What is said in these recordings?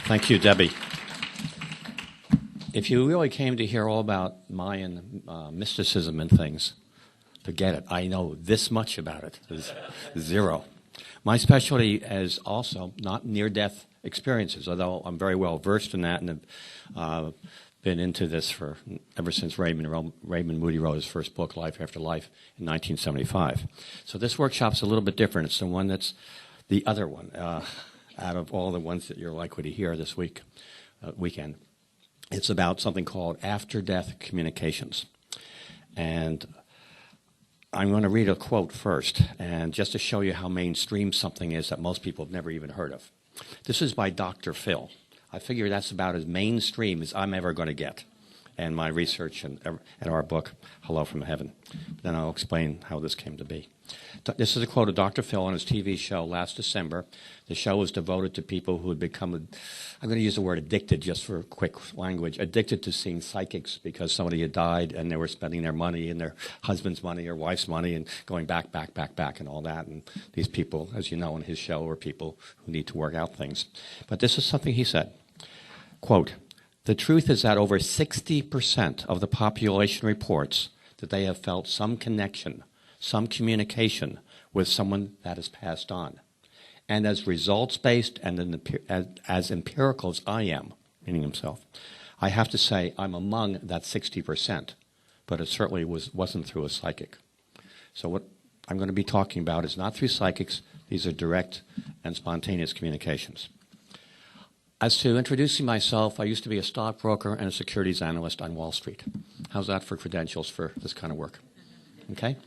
Thank you, Debbie. If you really came to hear all about Mayan mysticism and things, forget it. I know this much about it. It's zero. My specialty is also not near-death experiences, although I'm very well versed in that and have been into this for ever since Raymond Moody wrote his first book, Life After Life, in 1975. So this workshop's a little bit different. It's the one that's the other one out of all the ones that you're likely to hear this weekend. It's about something called after-death communications. And I'm going to read a quote first, and just to show you how mainstream something is that most people have never even heard of. This is by Dr. Phil. I figure that's about as mainstream as I'm ever going to get in my research and our book, Hello from Heaven. Then I'll explain how this came to be. This is a quote of Dr. Phil on his TV show last December. The show was devoted to people who had become, I'm going to use the word addicted just for quick language, addicted to seeing psychics because somebody had died and they were spending their money and their husband's money or wife's money and going back and all that. And these people, as you know, in his show are people who need to work out things. But this is something he said. Quote, "The truth is that over 60% of the population reports that they have felt some connection, some communication with someone that has passed on. And as results-based and as empirical as I am," meaning himself, "I have to say I'm among that 60%, but it certainly wasn't through a psychic." So what I'm going to be talking about is not through psychics. These are direct and spontaneous communications. As to introducing myself, I used to be a stockbroker and a securities analyst on Wall Street. How's that for credentials for this kind of work? Okay?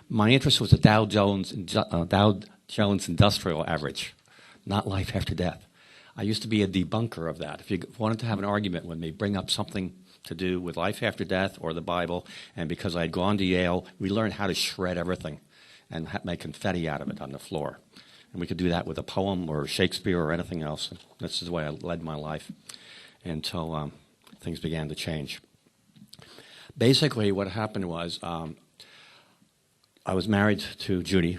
My interest was the Dow Jones Industrial Average, not life after death. I used to be a debunker of that. If you wanted to have an argument with me, bring up something to do with life after death or the Bible, and because I had gone to Yale, we learned how to shred everything and make confetti out of it on the floor. And we could do that with a poem or Shakespeare or anything else. This is the way I led my life until things began to change. Basically, what happened was I was married to Judy,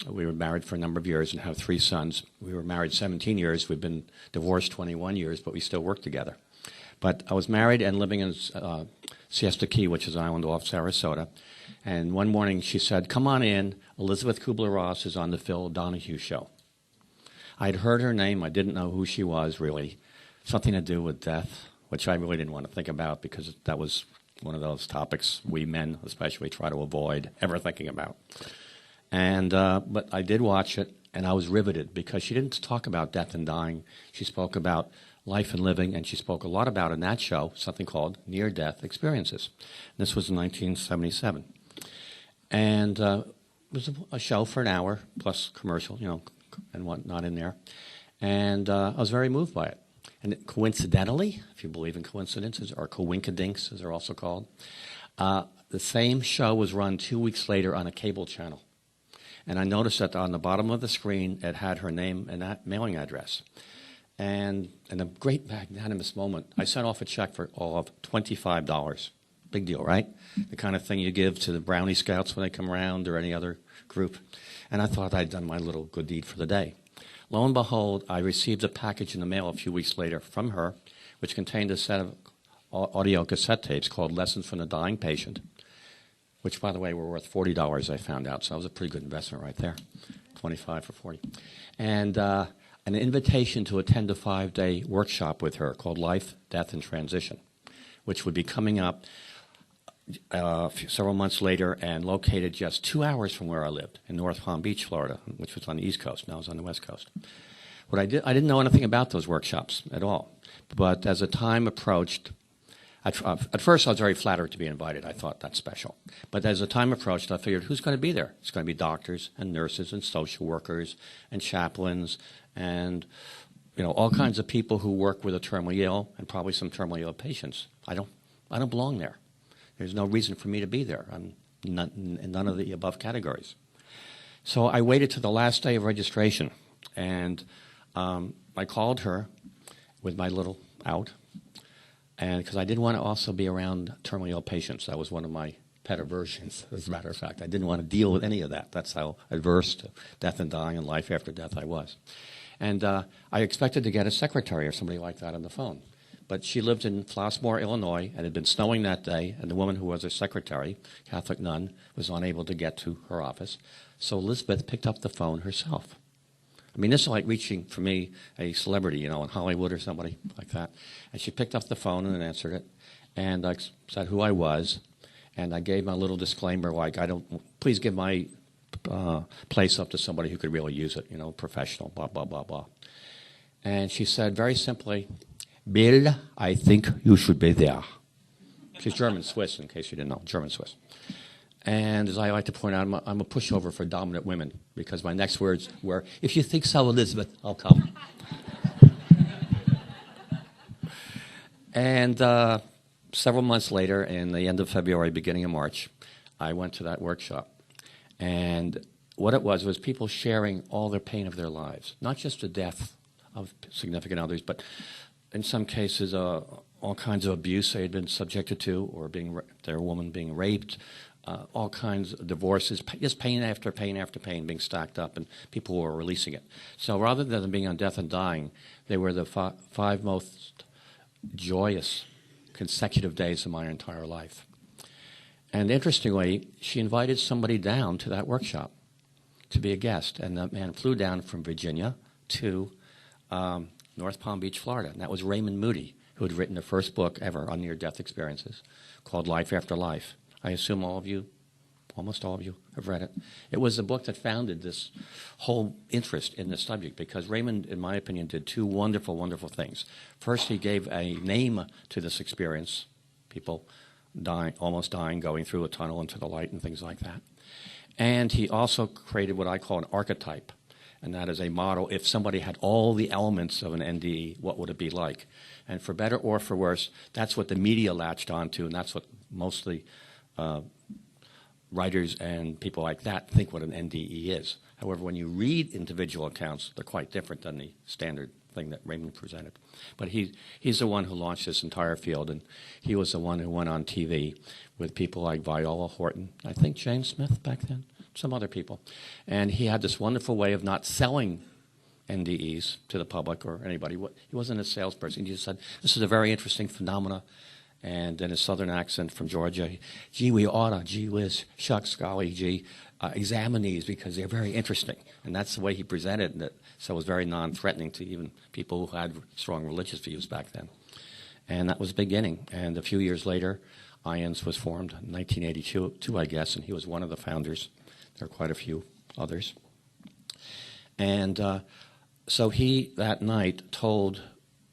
we were married for a number of years and have 3 sons. We were married 17 years. We've been divorced 21 years, but we still work together. But I was married and living in Siesta Key, which is an island off Sarasota. And one morning she said, "Come on in. Elizabeth Kubler-Ross is on the Phil Donahue show." I'd heard her name. I didn't know who she was, really. Something to do with death, which I really didn't want to think about because that was one of those topics we men especially try to avoid ever thinking about. And but I did watch it, and I was riveted because she didn't talk about death and dying. She spoke about life and living, and she spoke a lot about, in that show, something called near-death experiences. And this was in 1977. And it was a show for an hour, plus commercial, and whatnot in there. And I was very moved by it. And coincidentally, if you believe in coincidences, or coinkydinks, as they're also called, the same show was run 2 weeks later on a cable channel. And I noticed that on the bottom of the screen, it had her name and that mailing address. And in a great magnanimous moment, I sent off a check for all of $25. Big deal, right? The kind of thing you give to the Brownie Scouts when they come around or any other group. And I thought I'd done my little good deed for the day. Lo and behold, I received a package in the mail a few weeks later from her, which contained a set of audio cassette tapes called Lessons from the Dying Patient, which, by the way, were worth $40, I found out. So that was a pretty good investment right there, 25 for 40. And an invitation to attend a 5-day workshop with her called Life, Death, and Transition, which would be coming up several months later and located just 2 hours from where I lived in North Palm Beach, Florida, which was on the East Coast. Now I was on the West Coast. I didn't know anything about those workshops at all. But as the time approached, at first I was very flattered to be invited. I thought that's special. But as the time approached, I figured, who's going to be there? It's going to be doctors and nurses and social workers and chaplains and all kinds of people who work with the terminally ill and probably some terminally ill patients. I don't belong there. There's no reason for me to be there. I'm in none of the above categories. So I waited to the last day of registration, and I called her with my little out, and because I didn't want to also be around terminally ill patients. That was one of my pet aversions, as a matter of fact. I didn't want to deal with any of that. That's how adverse to death and dying and life after death I was. And I expected to get a secretary or somebody like that on the phone. But she lived in Flossmoor, Illinois, and it had been snowing that day, and the woman who was her secretary, Catholic nun, was unable to get to her office. So Elizabeth picked up the phone herself. I mean, this is like reaching, for me, a celebrity, in Hollywood or somebody like that. And she picked up the phone and answered it, and I said who I was, and I gave my little disclaimer, like, please give my place up to somebody who could really use it, professional, blah, blah, blah, blah. And she said very simply, Bill, I think you should be there. She's German-Swiss, in case you didn't know, German-Swiss. And as I like to point out, I'm a pushover for dominant women, because my next words were, if you think so, Elizabeth, I'll come. And several months later, in the end of February, beginning of March, I went to that workshop. And what it was people sharing all their pain of their lives, not just the death of significant others, but in some cases, all kinds of abuse they had been subjected to, or their woman being raped, all kinds of divorces, just pain after pain after pain being stacked up, and people were releasing it. So rather than being on death and dying, they were the 5 most joyous consecutive days of my entire life. And interestingly, she invited somebody down to that workshop to be a guest, and that man flew down from Virginia to North Palm Beach, Florida. And that was Raymond Moody, who had written the first book ever on near-death experiences called Life After Life. I assume almost all of you have read it. It was the book that founded this whole interest in this subject, because Raymond, in my opinion, did 2 wonderful, wonderful things. First, he gave a name to this experience, people dying, almost dying, going through a tunnel into the light and things like that. And he also created what I call an archetype. And that is a model. If somebody had all the elements of an NDE, what would it be like? And for better or for worse, that's what the media latched onto, and that's what mostly writers and people like that think what an NDE is. However, when you read individual accounts, they're quite different than the standard thing that Raymond presented. But he's the one who launched this entire field, and he was the one who went on TV with people like Viola Horton, I think James Smith back then, some other people. And he had this wonderful way of not selling NDEs to the public or anybody. He wasn't a salesperson. He just said, this is a very interesting phenomena. And in his southern accent from Georgia, gee, we oughta, gee whiz, shucks, golly, gee, examine these because they're very interesting. And that's the way he presented it. So it was very non-threatening to even people who had strong religious views back then. And that was the beginning. And a few years later, IANDS was formed in 1982, I guess, and he was one of the founders. There are quite a few others. And so he, that night, spoke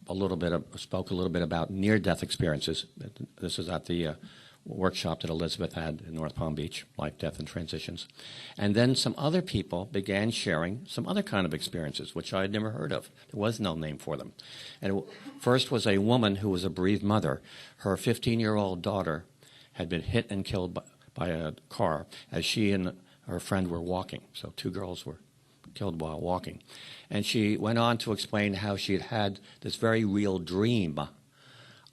a little bit about near-death experiences. This is at the workshop that Elizabeth had in North Palm Beach, Life, Death, and Transitions. And then some other people began sharing some other kind of experiences, which I had never heard of. There was no name for them. And first was a woman who was a bereaved mother. Her 15-year-old daughter had been hit and killed by a car as she and her friend were walking. So 2 girls were killed while walking. And she went on to explain how she had this very real dream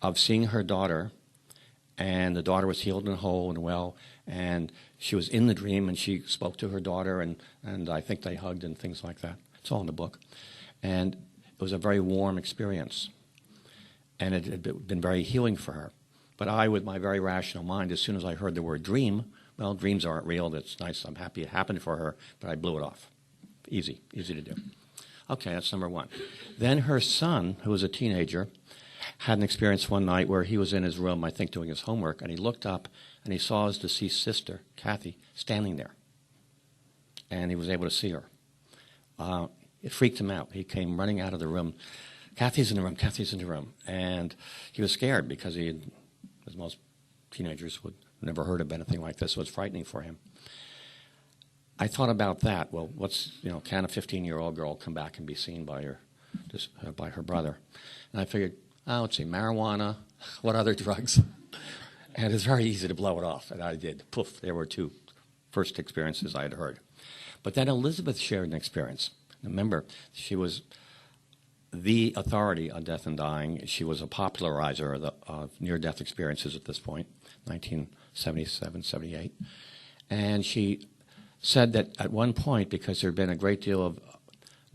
of seeing her daughter, and the daughter was healed and whole and well, and she was in the dream, and she spoke to her daughter, and I think they hugged and things like that. It's all in the book. And it was a very warm experience, and it had been very healing for her. But I, with my very rational mind, as soon as I heard the word dream, well, dreams aren't real, that's nice, I'm happy it happened for her, but I blew it off. Easy to do. Okay, that's number 1. Then her son, who was a teenager, had an experience one night where he was in his room, I think doing his homework, and he looked up and he saw his deceased sister, Kathy, standing there. And he was able to see her. It freaked him out. He came running out of the room. Kathy's in the room, Kathy's in the room. And he was scared because as most teenagers would never heard of anything like this, so it was frightening for him. I thought about that. Well, can a 15-year-old girl come back and be seen by her brother? And I figured, let's see, marijuana, what other drugs? And it's very easy to blow it off, and I did. Poof, there were 2 first experiences I had heard. But then Elizabeth shared an experience. Remember, she was the authority on death and dying. She was a popularizer of near-death experiences at this point, 1977, 78. And she said that at one point, because there had been a great deal of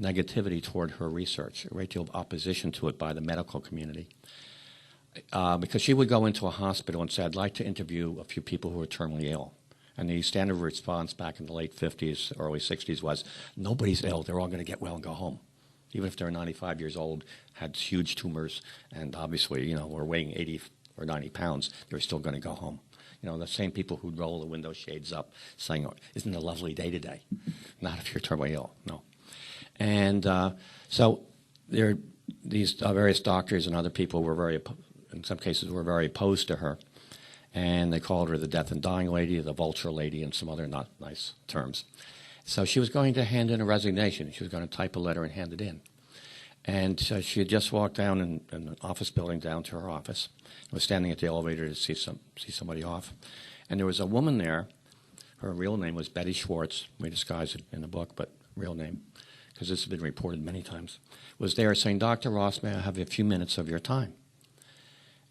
negativity toward her research, a great deal of opposition to it by the medical community. Because she would go into a hospital and say, I'd like to interview a few people who are terminally ill. And the standard response back in the late 50s, early 60s was, nobody's ill, they're all going to get well and go home. Even if they're 95 years old, had huge tumors, and obviously, were weighing 80 or 90 pounds, they were still going to go home. The same people who'd roll the window shades up saying, isn't it a lovely day today? Not if you're terminally ill, no. And so there, these various doctors and other people were in some cases, were very opposed to her. And they called her the death and dying lady, the vulture lady, and some other not nice terms. So she was going to hand in a resignation. She was going to type a letter and hand it in. And she had just walked down in an office building down to her office. Was standing at the elevator to see somebody off. And there was a woman there. Her real name was Betty Schwartz. We disguise it in the book, but real name, because this has been reported many times, was there saying, Dr. Ross, may I have a few minutes of your time?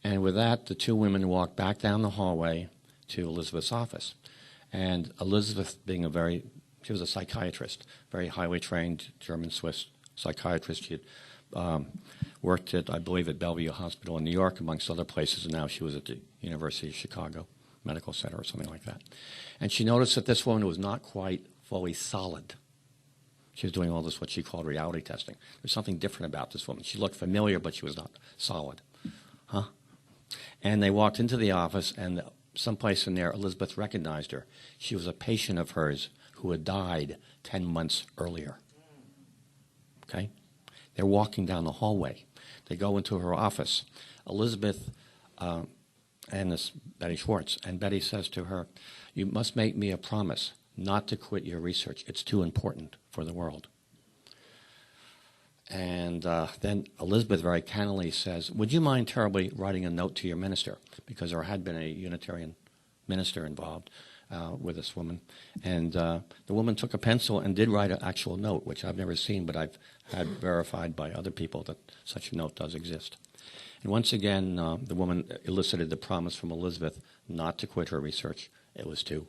And with that, the two women walked back down the hallway to Elizabeth's office. And Elizabeth, she was a psychiatrist, very highly trained German-Swiss psychiatrist. She had worked at, I believe, at Bellevue Hospital in New York, amongst other places, and now she was at the University of Chicago Medical Center or something like that. And she noticed that this woman was not quite fully solid. She was doing all this, what she called reality testing. There's something different about this woman. She looked familiar, but she was not solid. And they walked into the office, and someplace in there, Elizabeth recognized her. She was a patient of hers who had died 10 months earlier. Okay? They're walking down the hallway. They go into her office. Elizabeth and this Betty Schwartz, and Betty says to her, you must make me a promise not to quit your research. It's too important for the world. And then Elizabeth very cannily says, would you mind terribly writing a note to your minister? Because there had been a Unitarian minister involved with this woman. And the woman took a pencil and did write an actual note, which I've never seen, but I've had verified by other people that such a note does exist. And once again, the woman elicited the promise from Elizabeth not to quit her research. It was too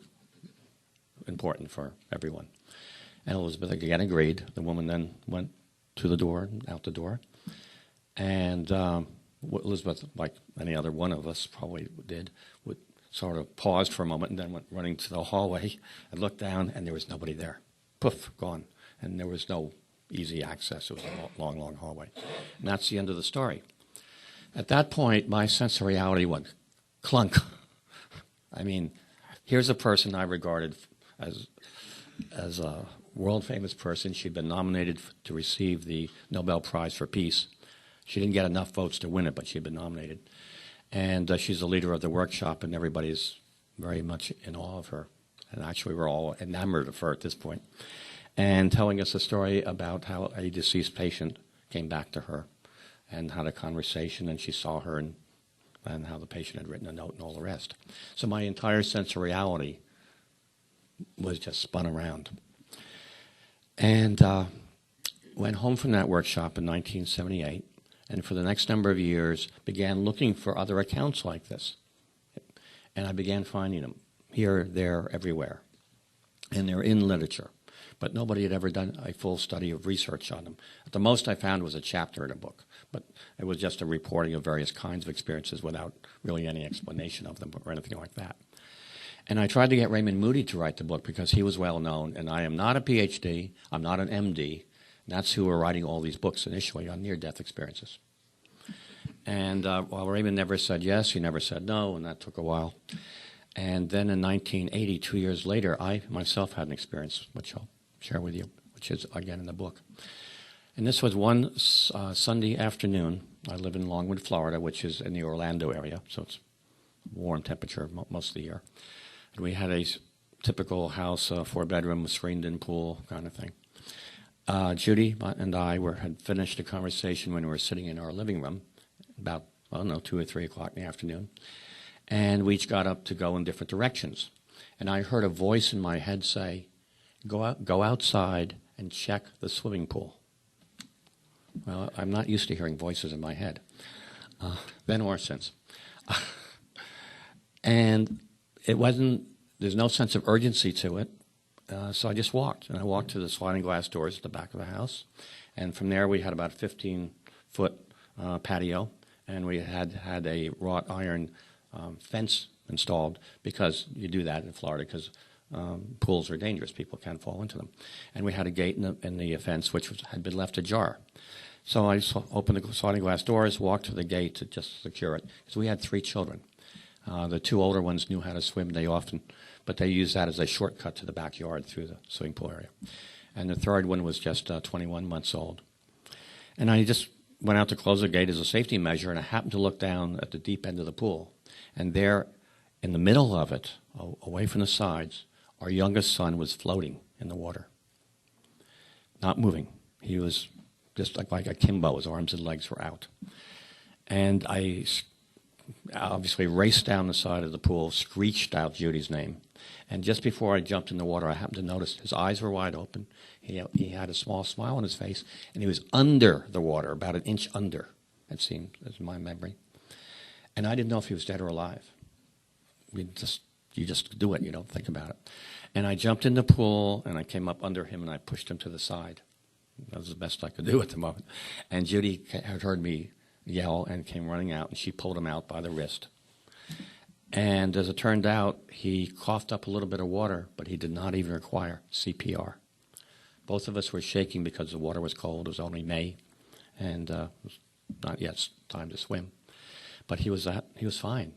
important for everyone. And Elizabeth again agreed. The woman then went to the door, out the door. And Elizabeth, like any other one of us probably did, would sort of paused for a moment and then went running to the hallway and looked down, and there was nobody there. Poof, gone. And there was no easy access. It was a long, long hallway. And that's the end of the story. At that point, my sense of reality went clunk. I mean, here's a person I regarded as a world-famous person. She'd been nominated to receive the Nobel Prize for Peace. She didn't get enough votes to win it, but she'd been nominated. And she's the leader of the workshop, and everybody's very much in awe of her. And actually, we're all enamored of her at this point. And telling us a story about how a deceased patient came back to her and had a conversation, and she saw her, and how the patient had written a note and all the rest. So my entire sense of reality was just spun around. And went home from that workshop in 1978, and for the next number of years began looking for other accounts like this. And I began finding them here, there, everywhere. And they're in literature. But nobody had ever done a full study of research on them. At the most I found was a chapter in a book. But it was just a reporting of various kinds of experiences without really any explanation of them or anything like that. And I tried to get Raymond Moody to write the book because he was well known, and I am not a PhD, I'm not an MD. That's who were writing all these books initially on near-death experiences. And while Raymond never said yes, he never said no, and that took a while. And then in 1980, 2 years later, I myself had an experience, which I'll share with you, which is, again, in the book. And this was one Sunday afternoon. I live in Longwood, Florida, which is in the Orlando area, so it's warm temperature most of the year. And we had a typical house, 4-bedroom, screened-in pool kind of thing. Judy and I had finished a conversation when we were sitting in our living room about, 2 or 3 o'clock in the afternoon. And we each got up to go in different directions. And I heard a voice in my head say, go outside and check the swimming pool. Well, I'm not used to hearing voices in my head, then or since. And it wasn't, there's no sense of urgency to it. So I just walked, and I walked to the sliding glass doors at the back of the house. And from there, we had about a 15-foot patio, and we had a wrought iron fence installed, because you do that in Florida because pools are dangerous. People can fall into them. And we had a gate in the fence which had been left ajar. So I opened the sliding glass doors, walked to the gate to just secure it, because we had 3 children. The 2 older ones knew how to swim. But they used that as a shortcut to the backyard through the swimming pool area. And the 3rd one was just 21 months old. And I just went out to close the gate as a safety measure, and I happened to look down at the deep end of the pool. And there, in the middle of it, away from the sides, our youngest son was floating in the water, not moving. He was just like a Kimbo. His arms and legs were out. And I obviously raced down the side of the pool, screeched out Judy's name. And just before I jumped in the water, I happened to notice his eyes were wide open. He had a small smile on his face, and he was under the water, about an inch under, it seemed, as my memory. And I didn't know if he was dead or alive. You just do it. You don't think about it. And I jumped in the pool, and I came up under him, and I pushed him to the side. That was the best I could do at the moment. And Judy had heard me yell and came running out, and she pulled him out by the wrist. And as it turned out, he coughed up a little bit of water, but he did not even require CPR. Both of us were shaking because the water was cold. It was only May, and it was not yet time to swim. But he was fine.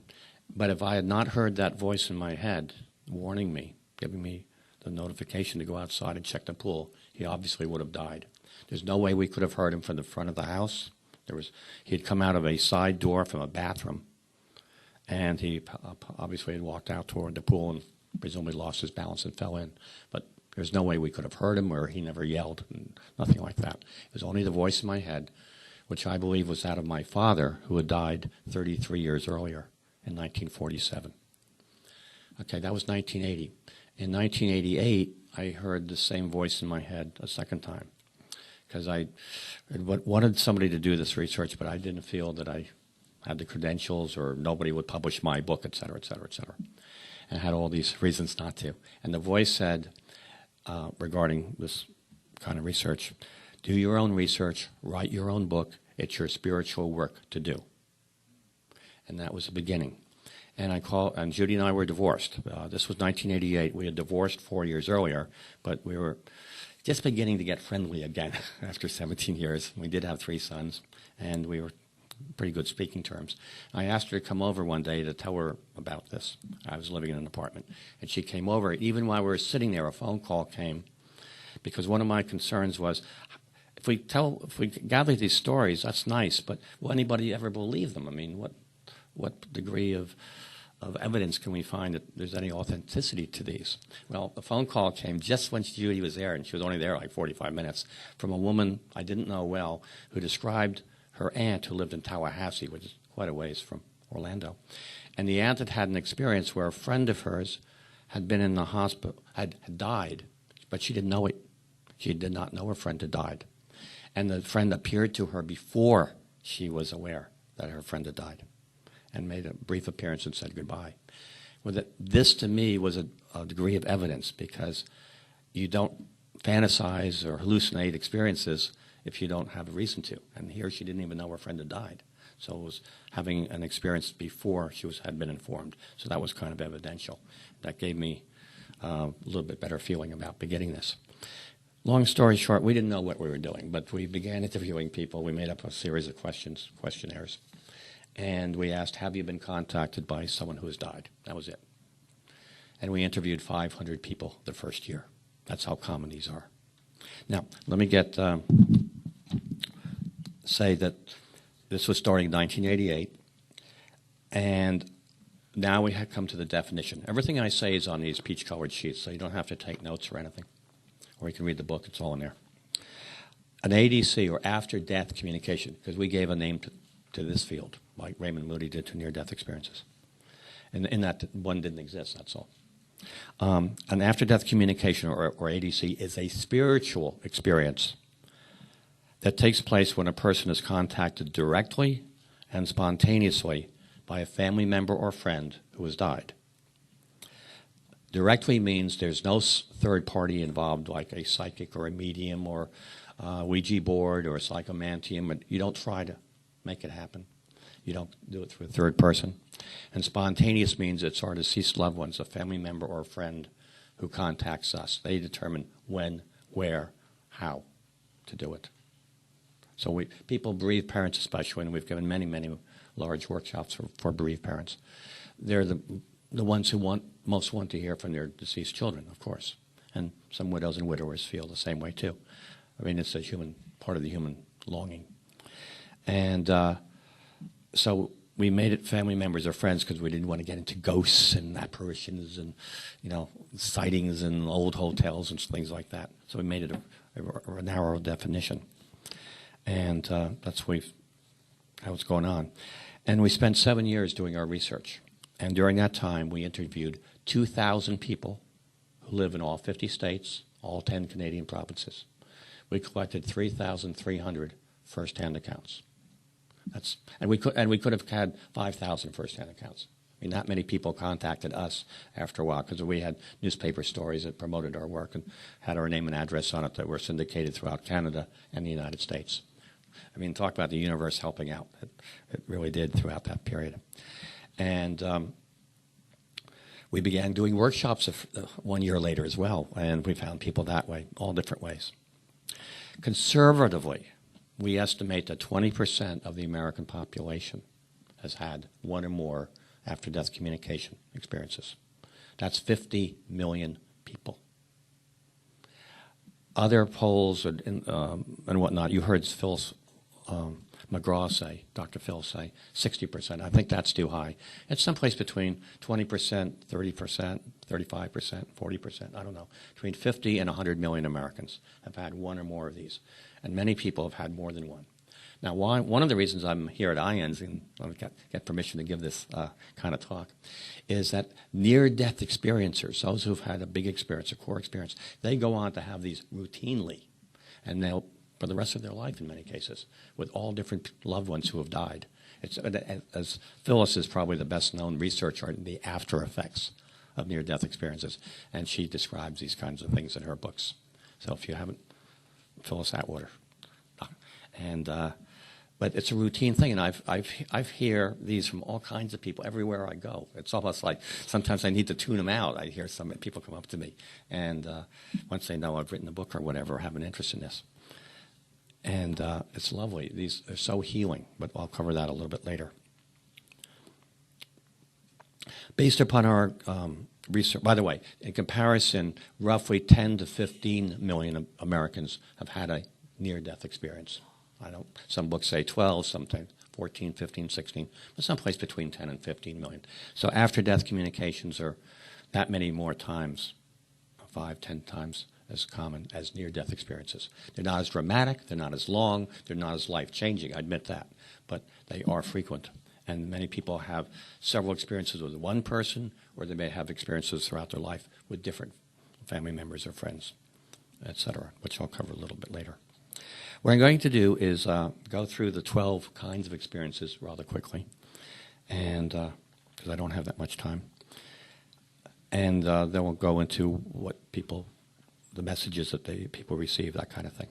But if I had not heard that voice in my head warning me, giving me the notification to go outside and check the pool, he obviously would have died. There's no way we could have heard him from the front of the house. He had come out of a side door from a bathroom, and he obviously had walked out toward the pool and presumably lost his balance and fell in. But there's no way we could have heard him, or he never yelled, and nothing like that. It was only the voice in my head, which I believe was that of my father, who had died 33 years earlier in 1947. Okay, that was 1980. In 1988, I heard the same voice in my head a second time, because I wanted somebody to do this research, but I didn't feel that I had the credentials, or nobody would publish my book, et cetera, et cetera, et cetera. And I had all these reasons not to. And the voice said, regarding this kind of research, do your own research, write your own book, it's your spiritual work to do. And that was the beginning. And Judy and I were divorced. This was 1988. We had divorced 4 years earlier, but we were just beginning to get friendly again after 17 years. We did have 3 sons, and we were pretty good speaking terms. I asked her to come over one day to tell her about this. I was living in an apartment, and she came over. Even while we were sitting there, a phone call came, because one of my concerns was, if we gather these stories, that's nice, but will anybody ever believe them? I mean, what degree of evidence can we find that there's any authenticity to these? Well, the phone call came just when Judy was there, and she was only there like 45 minutes, from a woman I didn't know well, who described her aunt, who lived in Tallahassee, which is quite a ways from Orlando. And the aunt had an experience where a friend of hers had been in the hospital, had died, but she didn't know it. She did not know her friend had died. And the friend appeared to her before she was aware that her friend had died, and made a brief appearance and said goodbye. Well, this to me was a degree of evidence, because you don't fantasize or hallucinate experiences if you don't have a reason to. And here she didn't even know her friend had died. So it was having an experience before she had been informed. So that was kind of evidential. That gave me a little bit better feeling about beginning this. Long story short, we didn't know what we were doing, but we began interviewing people. We made up a series of questionnaires. And we asked, have you been contacted by someone who has died? That was it. And we interviewed 500 people the first year. That's how common these are. Now, let me say that this was starting in 1988, and now we have come to the definition. Everything I say is on these peach-colored sheets, so you don't have to take notes or anything, or you can read the book. It's all in there. An ADC, or after-death communication, because we gave a name to this field, like Raymond Moody did to near-death experiences. And in that, one didn't exist, that's all. An after-death communication, or ADC, is a spiritual experience that takes place when a person is contacted directly and spontaneously by a family member or friend who has died. Directly means there's no third party involved, like a psychic or a medium or a Ouija board or a psychomantium. And you don't try to make it happen. You don't do it through a third person. And spontaneous means it's our deceased loved ones, a family member or a friend who contacts us. They determine when, where, how to do it. So people, bereaved parents especially, and we've given many, many large workshops for bereaved parents. They're the ones who most want to hear from their deceased children, of course. And some widows and widowers feel the same way too. I mean, it's a part of the human longing. And so we made it family members or friends because we didn't want to get into ghosts and apparitions and, sightings in old hotels and things like that. So we made it a narrow definition. And that's how it's going on. And we spent 7 years doing our research. And during that time, we interviewed 2,000 people who live in all 50 states, all 10 Canadian provinces. We collected 3,300 first-hand accounts. And we could have had 5,000 first-hand accounts. I mean, that many people contacted us after a while because we had newspaper stories that promoted our work and had our name and address on it that were syndicated throughout Canada and the United States. I mean, talk about the universe helping out. It really did throughout that period. And we began doing workshops 1 year later as well, and we found people that way, all different ways. Conservatively, we estimate that 20% of the American population has had one or more after-death communication experiences. That's 50 million people. Other polls and whatnot, you heard Phil McGraw say, Dr. Phil say, 60%. I think that's too high. It's someplace between 20%, 30%, 35%, 40%, I don't know. Between 50 and 100 million Americans have had one or more of these. And many people have had more than one. Now, one of the reasons I'm here at IANDS, and I'll get permission to give this kind of talk, is that near-death experiencers, those who've had a big experience, a core experience, they go on to have these routinely, and they'll for the rest of their life in many cases, with all different loved ones who have died. As Phyllis is probably the best-known researcher in the after effects of near-death experiences, and she describes these kinds of things in her books. So if you haven't, Phyllis Atwater. But it's a routine thing, and I've hear these from all kinds of people everywhere I go. It's almost like sometimes I need to tune them out. I hear some people come up to me, and once they know I've written a book or whatever, or have an interest in this. And it's lovely. These are so healing, but I'll cover that a little bit later. Based upon our research, by the way, in comparison, roughly 10 to 15 million Americans have had a near-death experience. Some books say 12, sometimes 14, 15, 16, but someplace between 10 and 15 million. So after-death communications are that many more times, 5, 10 times as common as near-death experiences. They're not as dramatic, they're not as long, they're not as life-changing, I admit that, but they are frequent. And many people have several experiences with one person, or they may have experiences throughout their life with different family members or friends, etc., which I'll cover a little bit later. What I'm going to do is go through the 12 kinds of experiences rather quickly, and because I don't have that much time. And then we'll go into the messages that people receive, that kind of thing.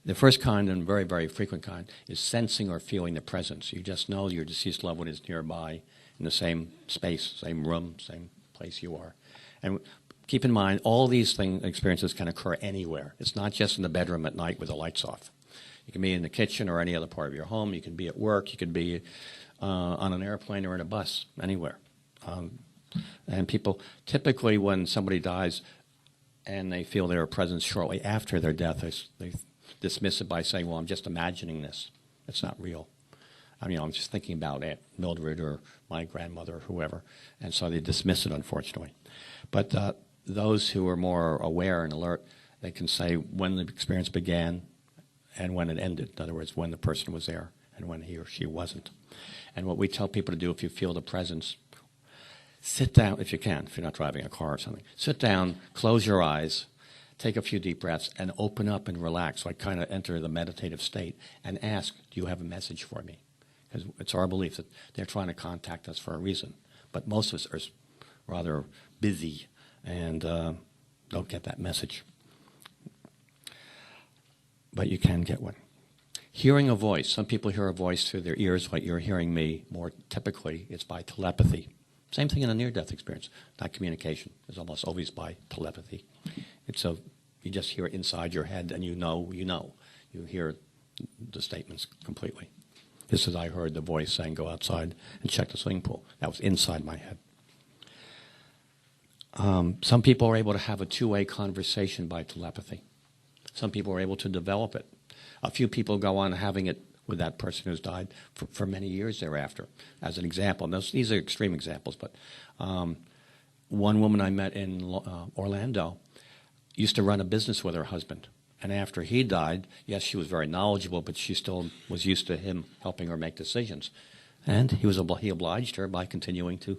The first kind, and very, very frequent kind, is sensing or feeling the presence. You just know your deceased loved one is nearby in the same space, same room, same place you are. And keep in mind, all these experiences can occur anywhere. It's not just in the bedroom at night with the lights off. You can be in the kitchen or any other part of your home. You can be at work. You can be on an airplane or in a bus, anywhere. And people, typically when somebody dies and they feel their presence shortly after their death, they dismiss it by saying, well, I'm just imagining this. It's not real. I'm just thinking about Aunt Mildred or my grandmother or whoever. And so they dismiss it, unfortunately. But those who are more aware and alert, they can say when the experience began and when it ended. In other words, when the person was there and when he or she wasn't. And what we tell people to do, if you feel the presence, sit down, if you can, if you're not driving a car or something. Sit down, close your eyes, take a few deep breaths, and open up and relax, like kind of enter the meditative state, and ask, do you have a message for me? Because it's our belief that they're trying to contact us for a reason. But most of us rather busy and don't get that message. But you can get one. Hearing a voice. Some people hear a voice through their ears. What you're hearing me, more typically, it's by telepathy. Same thing in a near-death experience. Not communication. It's almost always by telepathy. You just hear it inside your head, and you know. You hear the statements completely. This is I heard the voice saying, go outside and check the swimming pool. That was inside my head. Some people are able to have a two-way conversation by telepathy. Some people are able to develop it. A few people go on having it with that person who's died for many years thereafter. As an example, and these are extreme examples, but one woman I met in Orlando used to run a business with her husband. And after he died, yes, she was very knowledgeable, but she still was used to him helping her make decisions. And he obliged her by continuing to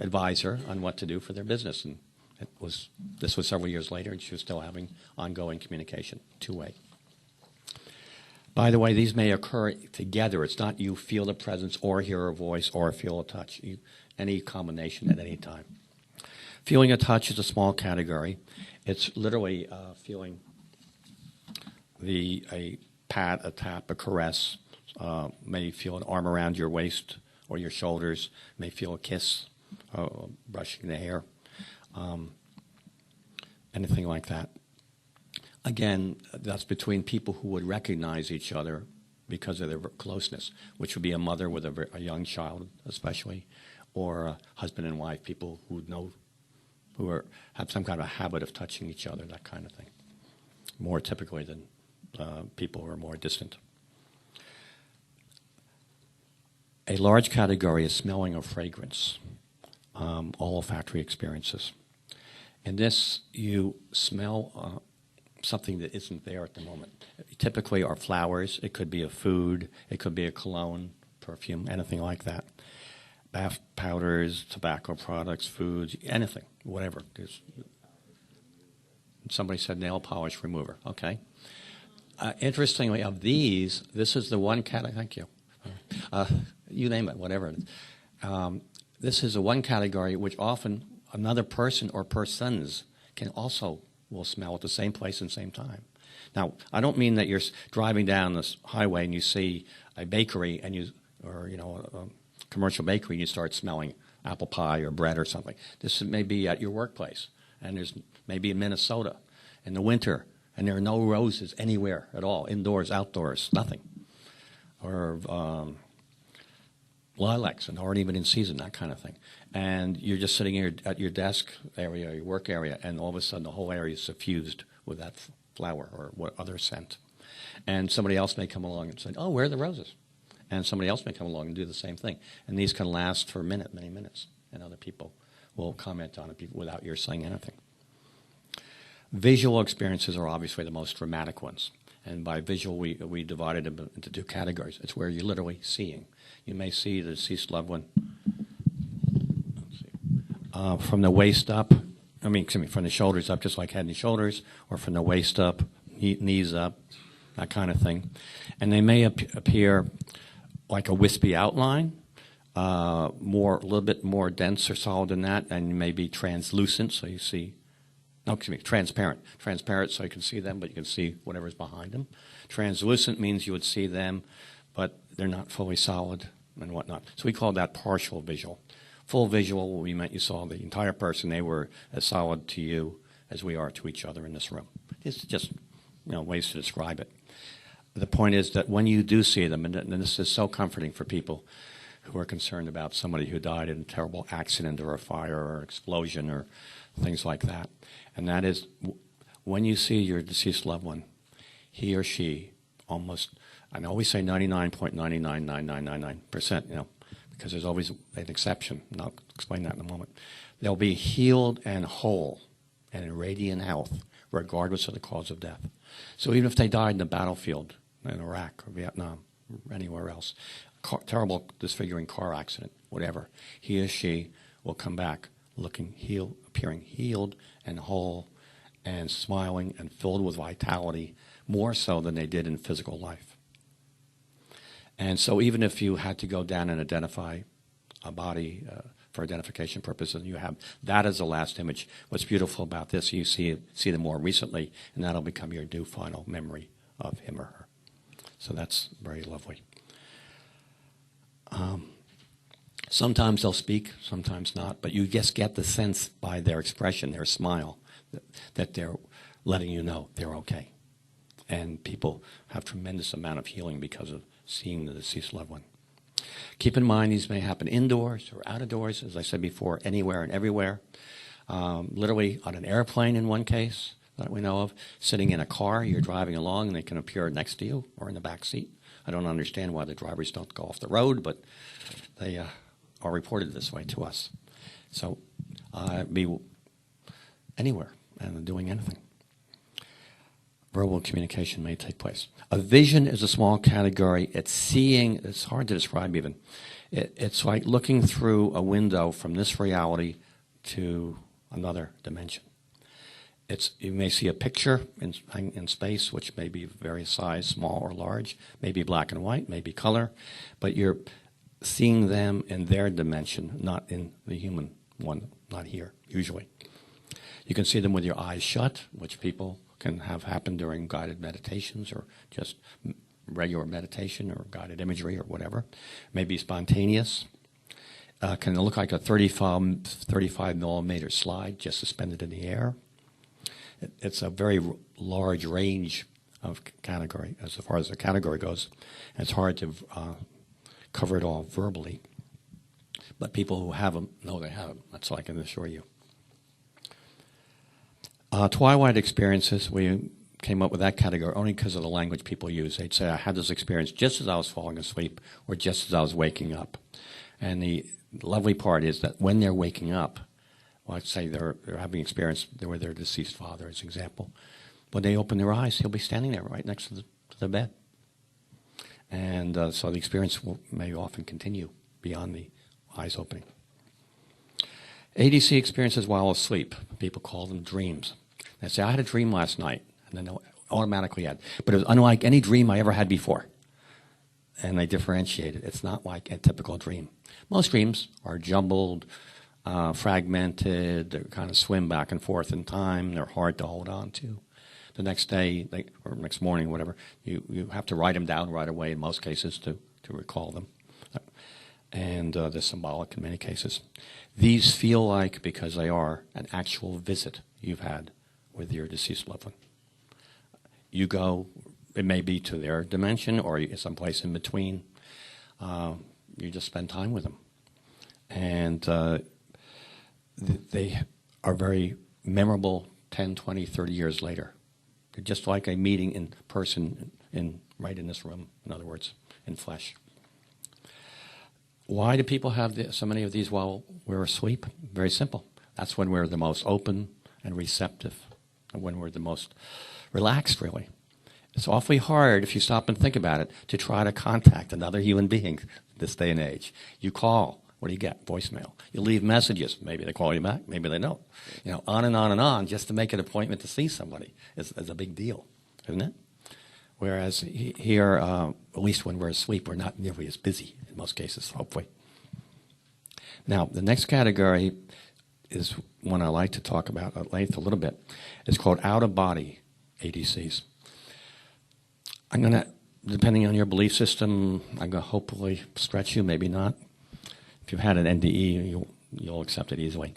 advise her on what to do for their business. And this was several years later, and she was still having ongoing communication, two-way. By the way, these may occur together. It's not you feel the presence or hear a voice or feel a touch. Any combination at any time. Feeling a touch is a small category. It's literally feeling a pat, a tap, a caress. May feel an arm around your waist or your shoulders. May feel a kiss, brushing the hair, anything like that. Again, that's between people who would recognize each other because of their closeness, which would be a mother with a young child, especially, or a husband and wife, people who know, have some kind of habit of touching each other, that kind of thing, more typically than people who are more distant. A large category is smelling or fragrance, all olfactory experiences. In this, you smell something that isn't there at the moment. Typically are flowers. It could be a food. It could be a cologne, perfume, anything like that. Bath powders, tobacco products, foods, anything, whatever. Somebody said nail polish remover. Okay. Interestingly, of these, this is the one category. Thank you. You name it, whatever it is. This is the one category which often another person or persons will smell at the same place and same time. Now, I don't mean that you're driving down this highway and you see a bakery or a commercial bakery and you start smelling apple pie or bread or something. This may be at your workplace, and there's maybe in Minnesota in the winter, and there are no roses anywhere at all, indoors, outdoors, nothing. Or lilacs and aren't even in season, that kind of thing. And you're just sitting here at your desk area, your work area, and all of a sudden the whole area is suffused with that flower or what other scent. And somebody else may come along and say, oh, where are the roses? And somebody else may come along and do the same thing. And these can last for many minutes, and other people will comment on it without your saying anything. Visual experiences are obviously the most dramatic ones. And by visual, we divided them into two categories. It's where you're literally seeing. You may see the deceased loved one from the waist up. From the shoulders up, just like head and shoulders, or from the waist up, knees up, that kind of thing. And they may appear like a wispy outline, a little bit more dense or solid than that, and maybe translucent, so you see. Transparent. Transparent, so you can see them, but you can see whatever's behind them. Translucent means you would see them, but they're not fully solid and whatnot. So we call that partial visual. Full visual, we meant you saw the entire person. They were as solid to you as we are to each other in this room. It's just ways to describe it. The point is that when you do see them, and this is so comforting for people who are concerned about somebody who died in a terrible accident or a fire or explosion or things like that, and that is when you see your deceased loved one, he or she almost, I always say 99.99999%, because there's always an exception, and I'll explain that in a moment. They'll be healed and whole and in radiant health, regardless of the cause of death. So even if they died in the battlefield in Iraq or Vietnam or anywhere else, terrible disfiguring car accident, whatever, he or she will come back appearing healed and whole and smiling and filled with vitality, more so than they did in physical life. And so even if you had to go down and identify a body for identification purposes. And you have that as the last image. What's beautiful about this, you see them more recently, and that'll become your new final memory of him or her. So that's very lovely. Sometimes they'll speak, sometimes not, but you just get the sense by their expression, their smile, that they're letting you know they're okay. And people have tremendous amount of healing because of seeing the deceased loved one. Keep in mind these may happen indoors or out of doors, as I said before, anywhere and everywhere. Literally on an airplane in one case that we know of, sitting in a car, you're driving along and they can appear next to you or in the back seat. I don't understand why the drivers don't go off the road, but they are reported this way to us. So be anywhere and doing anything. Verbal communication may take place. A vision is a small category. It's seeing, it's hard to describe even. It's like looking through a window from this reality to another dimension. You may see a picture in space, which may be various size, small or large, maybe black and white, maybe color, but you're seeing them in their dimension, not in the human one, not here, usually. You can see them with your eyes shut, which people can have happen during guided meditations or just regular meditation or guided imagery or whatever. Maybe spontaneous. Can look like a 35 millimeter slide just suspended in the air. It's a very large range of category as far as the category goes. It's hard to cover it all verbally. But people who have them know they have them. That's all I can assure you. Twilight Experiences, we came up with that category only because of the language people use. They'd say, I had this experience just as I was falling asleep or just as I was waking up. And the lovely part is that when they're waking up, well, let's say they're having experience with their deceased father, as an example. When they open their eyes, he'll be standing there right next to the bed. And so the experience may often continue beyond the eyes opening. ADC experiences while asleep. People call them dreams. They say, I had a dream last night, and then they'll automatically add, but it was unlike any dream I ever had before. And they differentiate it. It's not like a typical dream. Most dreams are jumbled, fragmented, they kind of swim back and forth in time, they're hard to hold on to. The next day, or next morning, whatever, you have to write them down right away in most cases to recall them. And they're symbolic in many cases. These feel like, because they are, an actual visit you've had with your deceased loved one. You go, it may be to their dimension or someplace in between. You just spend time with them. And they are very memorable 10, 20, 30 years later. They're just like a meeting in person, right in this room, in other words, in flesh. Why do people have so many of these while we're asleep? Very simple. That's when we're the most open and receptive, and when we're the most relaxed, really. It's awfully hard, if you stop and think about it, to try to contact another human being this day and age. You call. What do you get? Voicemail. You leave messages. Maybe they call you back. Maybe they don't. On and on and on, just to make an appointment to see somebody is a big deal, isn't it? Whereas here, at least when we're asleep, we're not nearly as busy in most cases, hopefully. Now, the next category is one I like to talk about at length a little bit. It's called out-of-body ADCs. I'm going to, depending on your belief system, I'm going to hopefully stretch you, maybe not. If you've had an NDE, you'll accept it easily.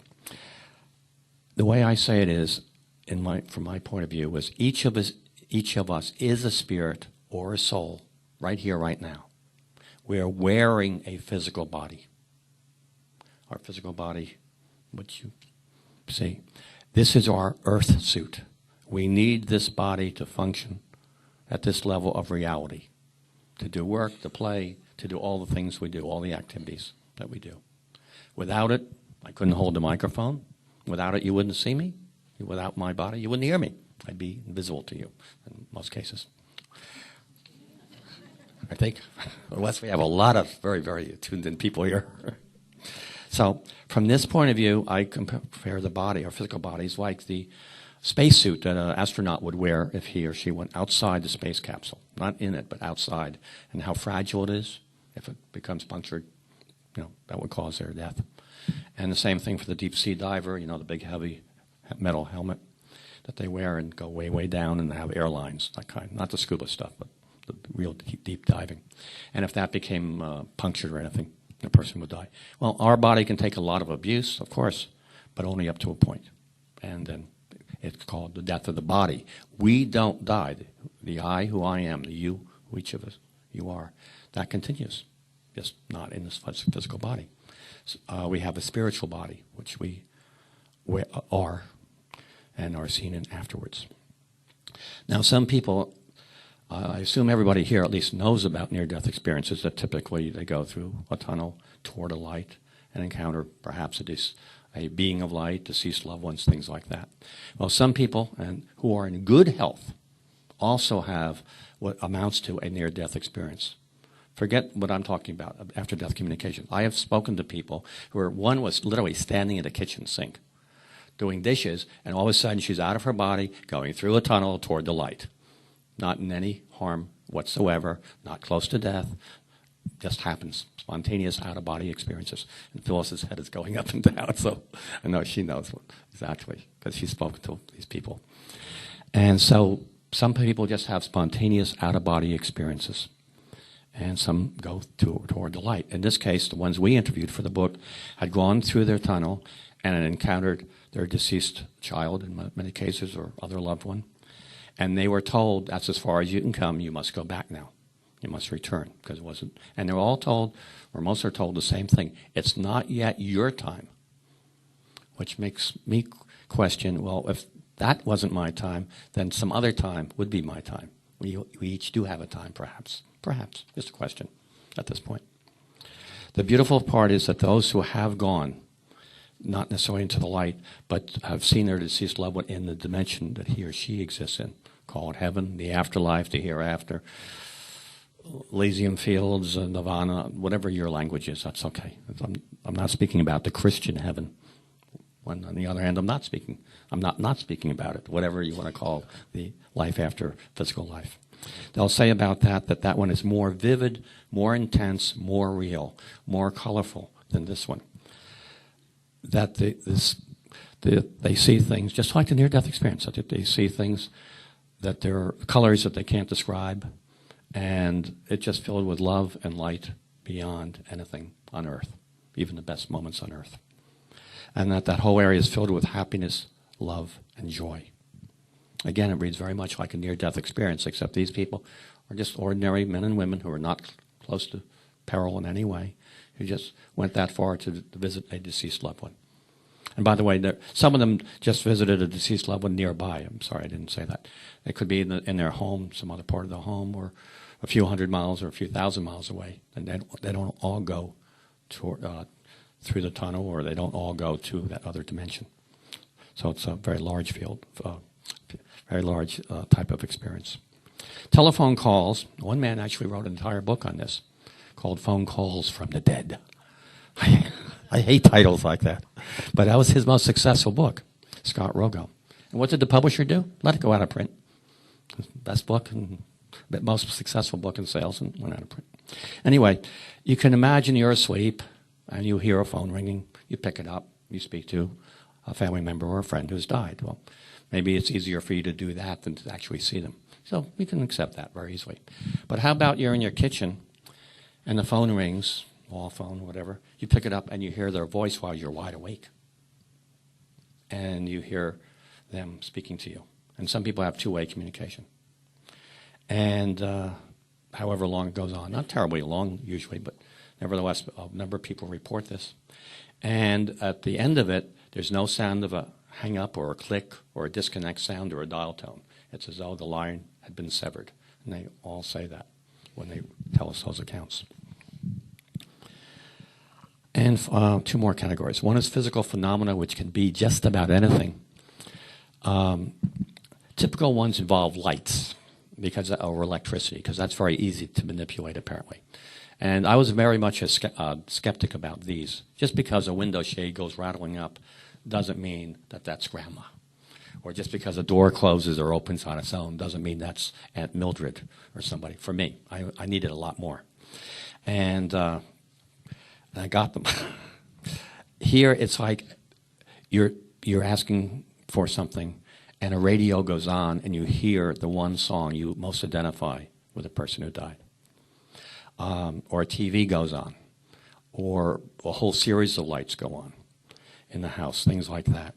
The way I say it is, from my point of view, is each of us is a spirit or a soul right here, right now. We are wearing a physical body. Our physical body, what you see, this is our earth suit. We need this body to function at this level of reality, to do work, to play, to do all the things we do, all the activities that we do. Without it, I couldn't hold the microphone. Without it, you wouldn't see me. Without my body, you wouldn't hear me. I'd be invisible to you in most cases. I think, unless we have a lot of very, very tuned-in people here. So from this point of view, I compare the body, our physical bodies, like the spacesuit that an astronaut would wear if he or she went outside the space capsule. Not in it, but outside. And how fragile it is. If it becomes punctured, that would cause their death. And the same thing for the deep sea diver, the big heavy metal helmet that they wear and go way, way down, and they have airlines, that kind. Not the scuba stuff, but the real deep diving. And if that became punctured or anything, the person would die. Well, our body can take a lot of abuse, of course, but only up to a point. And then it's called the death of the body. We don't die. The I, who I am, the you, who each of us, you are, that continues, just not in this physical body. So, we have a spiritual body, which we are and are seen in afterwards. Now, some people, I assume everybody here at least knows about near-death experiences, that typically they go through a tunnel toward a light and encounter perhaps a being of light, deceased loved ones, things like that. Well, some people who are in good health also have what amounts to a near-death experience. Forget what I'm talking about, after-death communication. I have spoken to people where one was literally standing in the kitchen sink doing dishes, and all of a sudden she's out of her body, going through a tunnel toward the light. Not in any harm whatsoever, not close to death, just happens. Spontaneous out-of-body experiences. And Phyllis's head is going up and down, so I know she knows exactly, because she's spoken to these people. And so some people just have spontaneous out-of-body experiences, and some go toward the light. In this case, the ones we interviewed for the book had gone through their tunnel and had encountered their deceased child, in many cases, or other loved one. And they were told, that's as far as you can come, you must go back now. You must return, because it wasn't. And they're all told, or most are told the same thing. It's not yet your time, which makes me question, well, if that wasn't my time, then some other time would be my time. We each do have a time, perhaps. Perhaps, just a question at this point. The beautiful part is that those who have gone, not necessarily into the light, but have seen their deceased loved one in the dimension that he or she exists in, call it heaven, the afterlife, the hereafter, Elysium fields, nirvana, whatever your language is, that's okay. I'm not speaking about the Christian heaven. When, on the other hand, I'm not speaking about it, whatever you want to call the life after physical life. They'll say about that one is more vivid, more intense, more real, more colorful than this one. That they see things, just like the near-death experience, that they see things that there are colors that they can't describe, and it's just filled with love and light beyond anything on earth, even the best moments on earth. And that whole area is filled with happiness, love, and joy. Again, it reads very much like a near-death experience, except these people are just ordinary men and women who are not close to peril in any way, who just went that far to visit a deceased loved one. And by the way, some of them just visited a deceased loved one nearby. I'm sorry, I didn't say that. It could be in their home, some other part of the home, or a few hundred miles or a few thousand miles away. And they don't all go through the tunnel, or they don't all go to that other dimension. So it's a very large field, very large type of experience. Telephone calls. One man actually wrote an entire book on this called Phone Calls from the Dead. I hate titles like that. But that was his most successful book, Scott Rogo. And what did the publisher do? Let it go out of print. Best book and most successful book in sales, and went out of print. Anyway, you can imagine you're asleep and you hear a phone ringing. You pick it up. You speak to a family member or a friend who's died. Well, maybe it's easier for you to do that than to actually see them. So we can accept that very easily. But how about you're in your kitchen and the phone rings, wall phone, whatever. You pick it up and you hear their voice while you're wide awake. And you hear them speaking to you. And some people have two-way communication. And however long it goes on, not terribly long usually, but nevertheless, a number of people report this. And at the end of it, there's no sound of a hang-up or a click or a disconnect sound or a dial tone. It's as though the line had been severed. And they all say that when they tell us those accounts. And two more categories. One is physical phenomena, which can be just about anything. Typical ones involve lights or electricity, because that's very easy to manipulate, apparently. And I was very much a skeptic about these. Just because a window shade goes rattling up doesn't mean that that's Grandma. Or just because a door closes or opens on its own doesn't mean that's Aunt Mildred or somebody. For me, I needed a lot more. And I got them. Here it's like you're asking for something, and a radio goes on, and you hear the one song you most identify with the person who died. Or a TV goes on, or a whole series of lights go on in the house, things like that.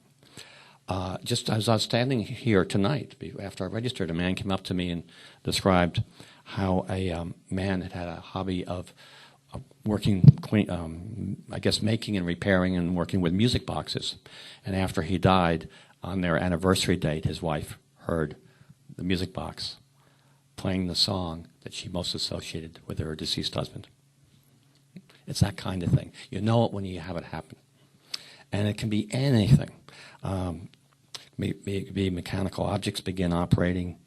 Just as I was standing here tonight, after I registered, a man came up to me and described how a man had a hobby of working, I guess, making and repairing and working with music boxes. And after he died, on their anniversary date, his wife heard the music box playing the song that she most associated with her deceased husband. It's that kind of thing. You know it when you have it happen. And it can be anything. Maybe mechanical objects begin operating,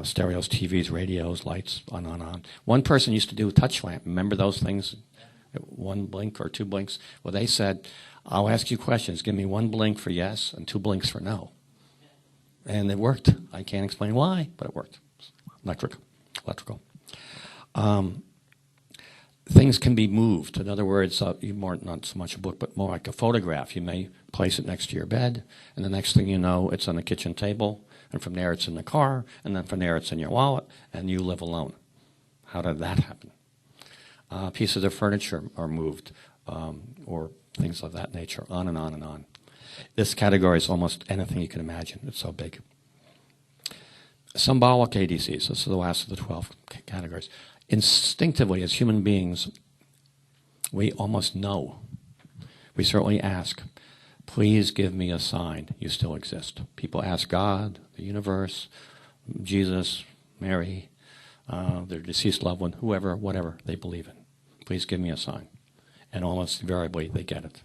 stereos, TVs, radios, lights, on. One person used to do a touch lamp. Remember those things? One blink or two blinks? Well, they said, I'll ask you questions. Give me one blink for yes and two blinks for no. And it worked. I can't explain why, but it worked. Electrical. Things can be moved. In other words, not so much a book, but more like a photograph. You may place it next to your bed, and the next thing you know, it's on the kitchen table, and from there it's in the car, and then from there it's in your wallet, and you live alone. How did that happen? Pieces of furniture are moved, or things of that nature, on and on and on. This category is almost anything you can imagine. It's so big. Symbolic ADCs, this is the last of the 12 categories. Instinctively, as human beings, we almost know. We certainly ask, please give me a sign you still exist. People ask God, the universe, Jesus, Mary, their deceased loved one, whoever, whatever they believe in. Please give me a sign. And almost invariably, they get it.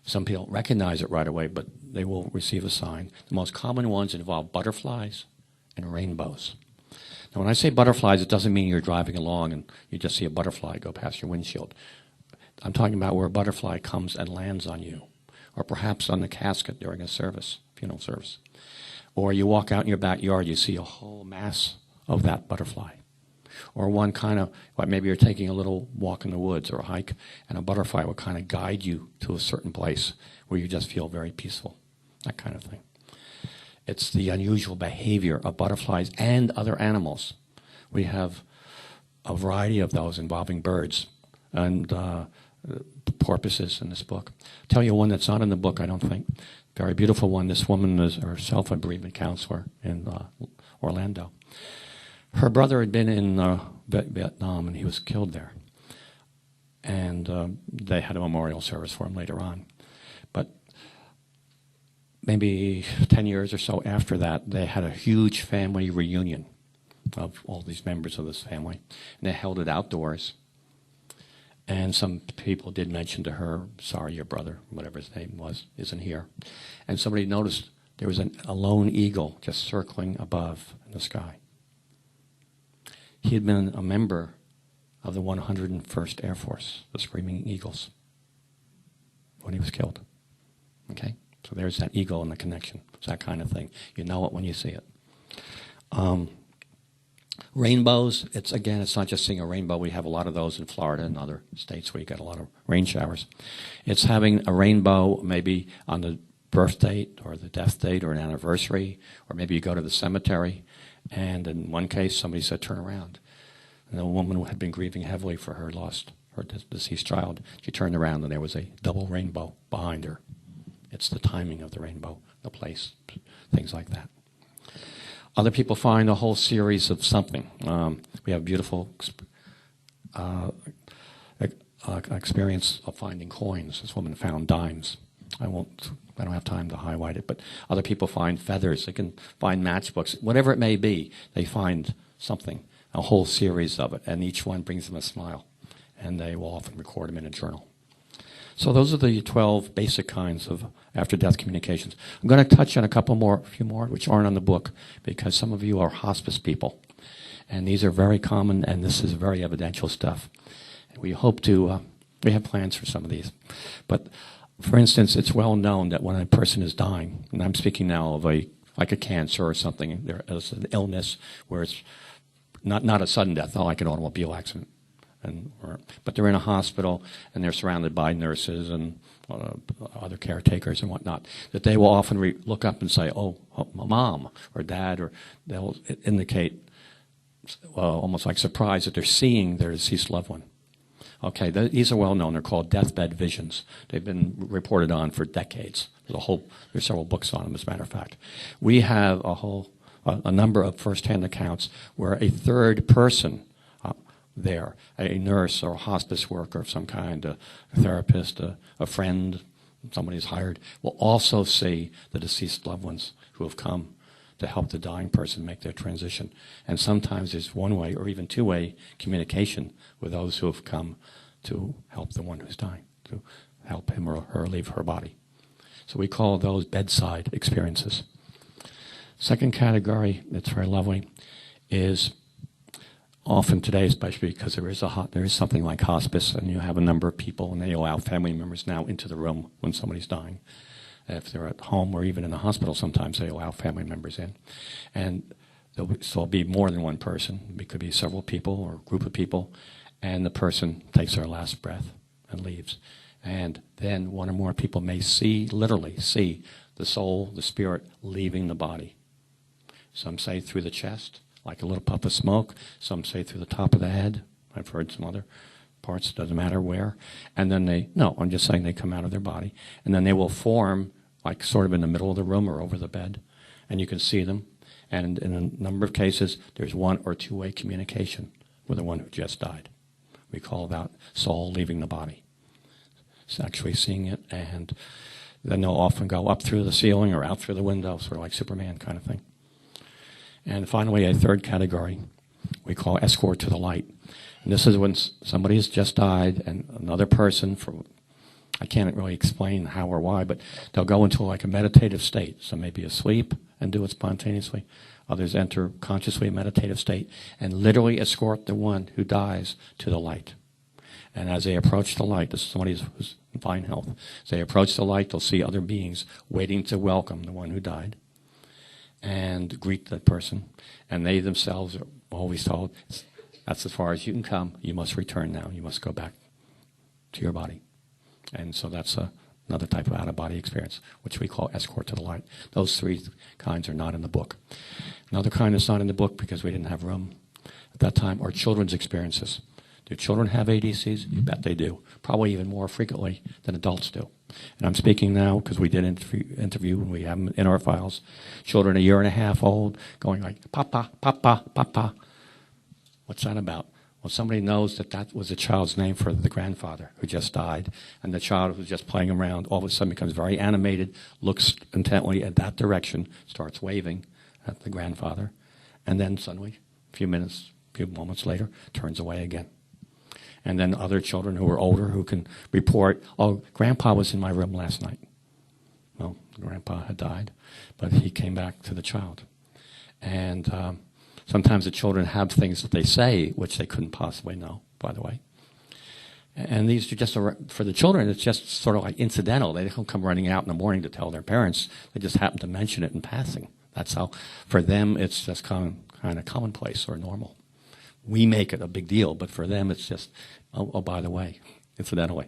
Some people recognize it right away, but they will receive a sign. The most common ones involve butterflies and rainbows. Now, when I say butterflies, it doesn't mean you're driving along and you just see a butterfly go past your windshield. I'm talking about where a butterfly comes and lands on you, or perhaps on the casket during a service, funeral service. Or you walk out in your backyard, you see a whole mass of that butterfly. Or one kind of, like maybe you're taking a little walk in the woods or a hike, and a butterfly will kind of guide you to a certain place where you just feel very peaceful, that kind of thing. It's the unusual behavior of butterflies and other animals. We have a variety of those involving birds and porpoises in this book. I'll tell you one that's not in the book, I don't think. Very beautiful one. This woman is herself a bereavement counselor in Orlando. Her brother had been in Vietnam, and he was killed there. And they had a memorial service for him later on. But maybe 10 years or so after that, they had a huge family reunion of all these members of this family. And they held it outdoors. And some people did mention to her, sorry, your brother, whatever his name was, isn't here. And somebody noticed there was a lone eagle just circling above in the sky. He had been a member of the 101st Air Force, the Screaming Eagles, when he was killed. Okay? So there's that eagle and the connection. It's that kind of thing. You know it when you see it. Rainbows, it's not just seeing a rainbow. We have a lot of those in Florida and other states where you get a lot of rain showers. It's having a rainbow maybe on the birth date or the death date or an anniversary, or maybe you go to the cemetery, and in one case somebody said, turn around. And the woman had been grieving heavily for her deceased child. She turned around and there was a double rainbow behind her. It's the timing of the rainbow, the place, things like that. Other people find a whole series of something. We have a beautiful experience of finding coins. This woman found dimes. I don't have time to highlight it, but other people find feathers. They can find matchbooks. Whatever it may be, they find something, a whole series of it, and each one brings them a smile, and they will often record them in a journal. So those are the 12 basic kinds of after-death communications. I'm going to touch on a few more, which aren't on the book, because some of you are hospice people. And these are very common, and this is very evidential stuff. And we hope to, we have plans for some of these. But, for instance, it's well known that when a person is dying, and I'm speaking now of like a cancer or something, there is an illness where it's not a sudden death, not like an automobile accident. but they're in a hospital and they're surrounded by nurses and other caretakers and whatnot, that they will often look up and say, oh, mom or dad, or they'll indicate almost like surprise that they're seeing their deceased loved one. Okay, these are well known. They're called deathbed visions. They've been reported on for decades. There's several books on them, as a matter of fact. We have a number of first-hand accounts where a third person there, a nurse or a hospice worker of some kind, a therapist, a friend, somebody who's hired, will also see the deceased loved ones who have come to help the dying person make their transition. And sometimes there's one-way or even two-way communication with those who have come to help the one who's dying, to help him or her leave her body. So we call those bedside experiences. Second category that's very lovely is often today, especially because there is something like hospice, and you have a number of people, and they allow family members now into the room when somebody's dying. If they're at home or even in the hospital, sometimes they allow family members in. And there'll be more than one person. It could be several people or a group of people, and the person takes their last breath and leaves. And then one or more people may literally see the soul, the spirit, leaving the body. Some say through the chest, like a little puff of smoke. Some say through the top of the head. I've heard some other parts, doesn't matter where. And then I'm just saying they come out of their body. And then they will form like sort of in the middle of the room or over the bed. And you can see them. And in a number of cases, there's one or two-way communication with the one who just died. We call that soul leaving the body. It's actually seeing it, and then they'll often go up through the ceiling or out through the window, sort of like Superman kind of thing. And finally, a third category we call escort to the light. And this is when somebody has just died and another person, I can't really explain how or why, but they'll go into like a meditative state. Some may be asleep and do it spontaneously. Others enter consciously a meditative state and literally escort the one who dies to the light. And as they approach the light, this is somebody who's in fine health. As they approach the light, they'll see other beings waiting to welcome the one who died and greet that person. And they themselves are always told, that's as far as you can come. You must return now. You must go back to your body. And so that's another type of out-of-body experience, which we call escort to the light. Those three kinds are not in the book. Another kind that's not in the book because we didn't have room at that time are children's experiences. Do children have ADCs? You bet they do. Probably even more frequently than adults do. And I'm speaking now because we did interview and we have them in our files. Children 1.5 years old going like, Papa, Papa, Papa. What's that about? Well, somebody knows that was the child's name for the grandfather who just died. And the child who's just playing around all of a sudden becomes very animated, looks intently at that direction, starts waving at the grandfather. And then suddenly, a few moments later, turns away again. And then other children who are older who can report, oh, Grandpa was in my room last night. Well, Grandpa had died, but he came back to the child. And sometimes the children have things that they say which they couldn't possibly know, by the way. And these are just, for the children, it's just sort of like incidental. They don't come running out in the morning to tell their parents. They just happen to mention it in passing. That's how, for them, it's just kind of commonplace or normal. We make it a big deal, but for them it's just, oh by the way, incidentally.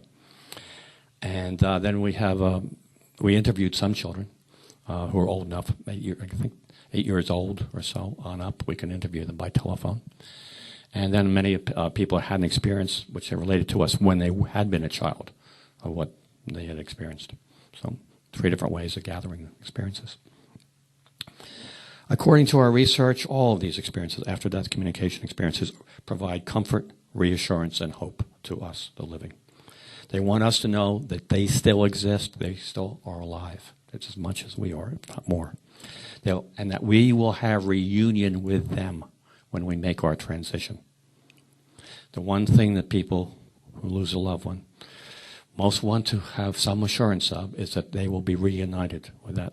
And then we interviewed some children who are old enough, 8 years old or so on up. We can interview them by telephone. And then many people had an experience which they related to us when they had been a child of what they had experienced. So 3 different ways of gathering experiences. According to our research, all of these experiences, after-death communication experiences, provide comfort, reassurance, and hope to us, the living. They want us to know that they still exist, they still are alive. It's as much as we are, if not more. And that we will have reunion with them when we make our transition. The one thing that people who lose a loved one most want to have some assurance of is that they will be reunited with that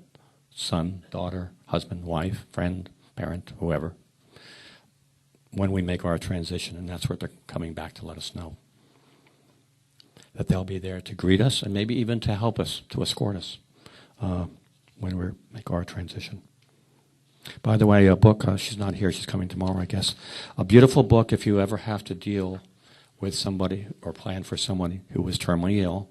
son, daughter, husband, wife, friend, parent, whoever, when we make our transition, and that's what they're coming back to let us know. That they'll be there to greet us and maybe even to help us, to escort us when we make our transition. By the way, a book, she's not here, she's coming tomorrow, I guess. A beautiful book if you ever have to deal with somebody or plan for someone who was terminally ill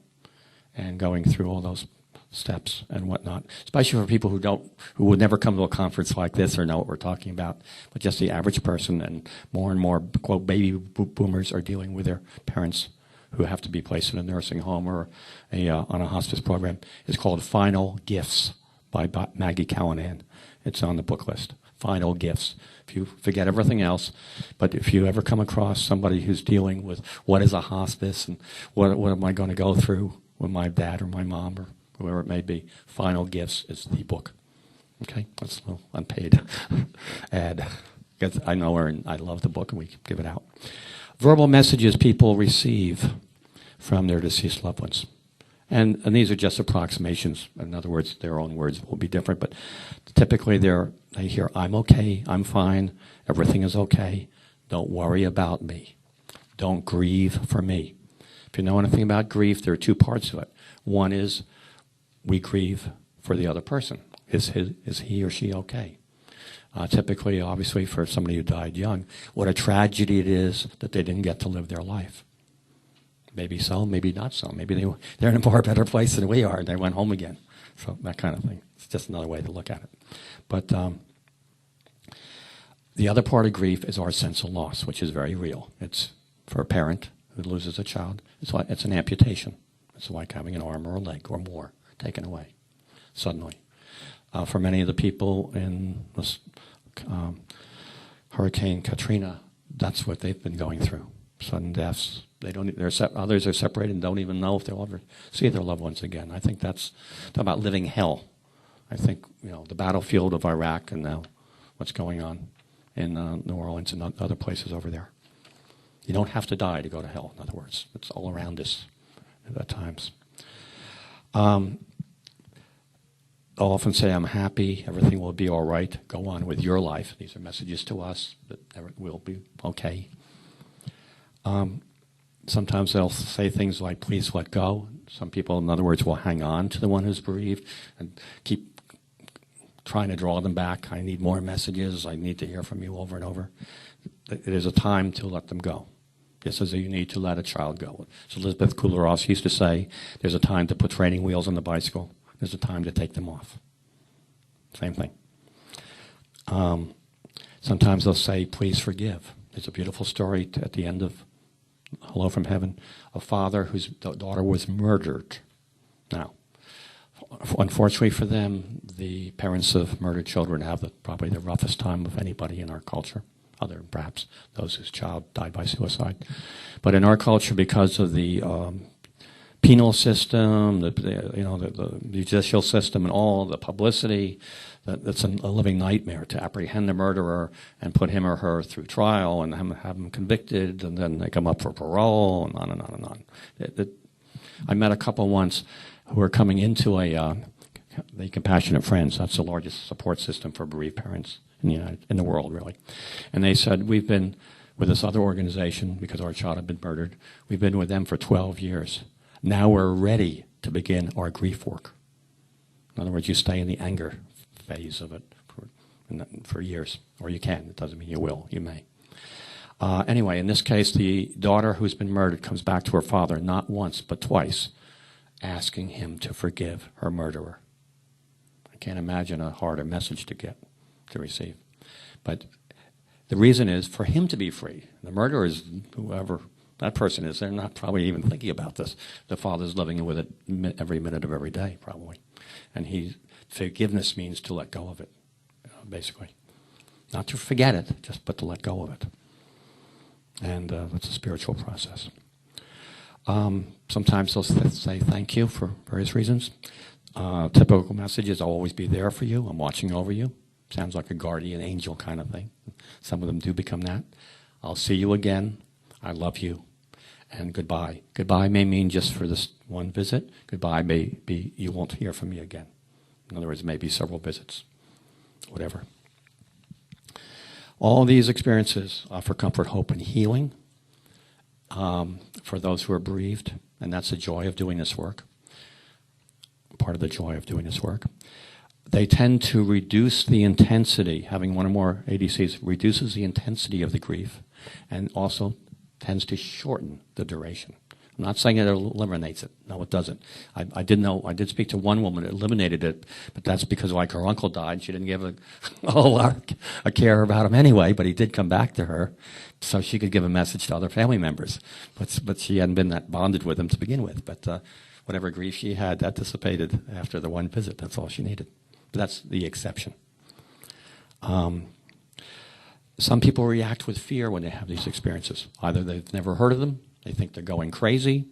and going through all those steps and whatnot, especially for people who would never come to a conference like this or know what we're talking about, but just the average person. And more, quote, baby boomers are dealing with their parents who have to be placed in a nursing home or on a hospice program. It's called Final Gifts by Maggie Callanan. It's on the book list. Final Gifts. If you forget everything else, but if you ever come across somebody who's dealing with what is a hospice and what am I going to go through with my dad or my mom or whoever it may be, Final Gifts is the book. Okay? That's a little unpaid ad. Because I know her and I love the book and we give it out. Verbal messages people receive from their deceased loved ones. And these are just approximations. In other words, their own words will be different, but typically they hear, I'm okay, I'm fine, everything is okay, don't worry about me, don't grieve for me. If you know anything about grief, there are two parts to it. One is we grieve for the other person. Is he or she okay? Typically, obviously, for somebody who died young, what a tragedy it is that they didn't get to live their life. Maybe so, maybe not so. Maybe they're in a far better place than we are, and they went home again. So that kind of thing. It's just another way to look at it. But the other part of grief is our sense of loss, which is very real. It's for a parent who loses a child. It's an amputation. It's like having an arm or a leg or more taken away suddenly. For many of the people in this, Hurricane Katrina, that's what they've been going through. Sudden deaths. Others are separated and don't even know if they'll ever see their loved ones again. I think that's about living hell. I think, the battlefield of Iraq and now what's going on in New Orleans and other places over there. You don't have to die to go to hell, in other words. It's all around us at times. I'll often say, I'm happy, everything will be all right, go on with your life. These are messages to us that it will be okay. Sometimes they'll say things like, please let go. Some people, in other words, will hang on to the one who's bereaved and keep trying to draw them back. I need more messages. I need to hear from you over and over. It is a time to let them go. Just as you need to let a child go. So Elizabeth Kubler-Ross used to say, there's a time to put training wheels on the bicycle. There's a time to take them off. Same thing. Sometimes they'll say, please forgive. There's a beautiful story at the end of Hello from Heaven, a father whose daughter was murdered. Now, unfortunately for them, the parents of murdered children have probably the roughest time of anybody in our culture, other than perhaps those whose child died by suicide. But in our culture, because of the penal system, the judicial system, and all the publicity, that's a living nightmare to apprehend the murderer and put him or her through trial and have them convicted, and then they come up for parole, and on and on and on. I met a couple once who were coming into the Compassionate Friends. That's the largest support system for bereaved parents in the world, really. And they said, we've been with this other organization because our child had been murdered. We've been with them for 12 years. Now we're ready to begin our grief work. In other words, you stay in the anger phase of it for years, or you can. It doesn't mean you will. You may. Anyway, in this case, the daughter who's been murdered comes back to her father, not once, but twice, asking him to forgive her murderer. I can't imagine a harder message to receive. But the reason is for him to be free. The murderer is whoever that person is. They're not probably even thinking about this. The father's living with it every minute of every day, probably. And forgiveness means to let go of it, basically. Not to forget it, but to let go of it. And that's a spiritual process. Sometimes they'll say thank you for various reasons. Typical message is, I'll always be there for you. I'm watching over you. Sounds like a guardian angel kind of thing. Some of them do become that. I'll see you again. I love you. And goodbye. Goodbye may mean just for this one visit. Goodbye may be you won't hear from me again. In other words, maybe several visits. Whatever. All these experiences offer comfort, hope, and healing for those who are bereaved. And that's the joy of doing this work. Part of the joy of doing this work. They tend to reduce the intensity. Having one or more ADCs reduces the intensity of the grief and also tends to shorten the duration. I'm not saying it eliminates it. No, it doesn't. I did speak to one woman that eliminated it, but that's because like her uncle died. She didn't give a whole lot of care about him anyway, but he did come back to her so she could give a message to other family members. But she hadn't been that bonded with him to begin with. But whatever grief she had, that dissipated after the one visit. That's all she needed. But that's the exception. Some people react with fear when they have these experiences. Either they've never heard of them, they think they're going crazy,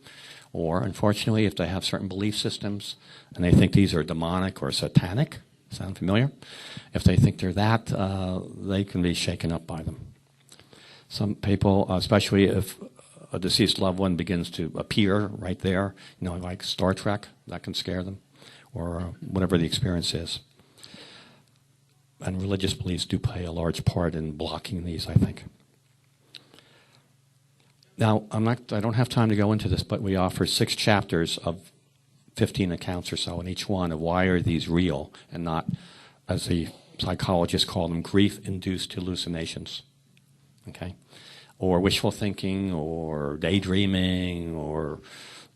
or unfortunately, if they have certain belief systems and they think these are demonic or satanic, sound familiar? If they think they're that, they can be shaken up by them. Some people, especially if a deceased loved one begins to appear right there, like Star Trek, that can scare them, or whatever the experience is. And religious beliefs do play a large part in blocking these, I think. Now, I don't have time to go into this, but we offer 6 chapters of 15 accounts or so in each one of why are these real and not, as the psychologists call them, grief-induced hallucinations, okay? Or wishful thinking, or daydreaming, or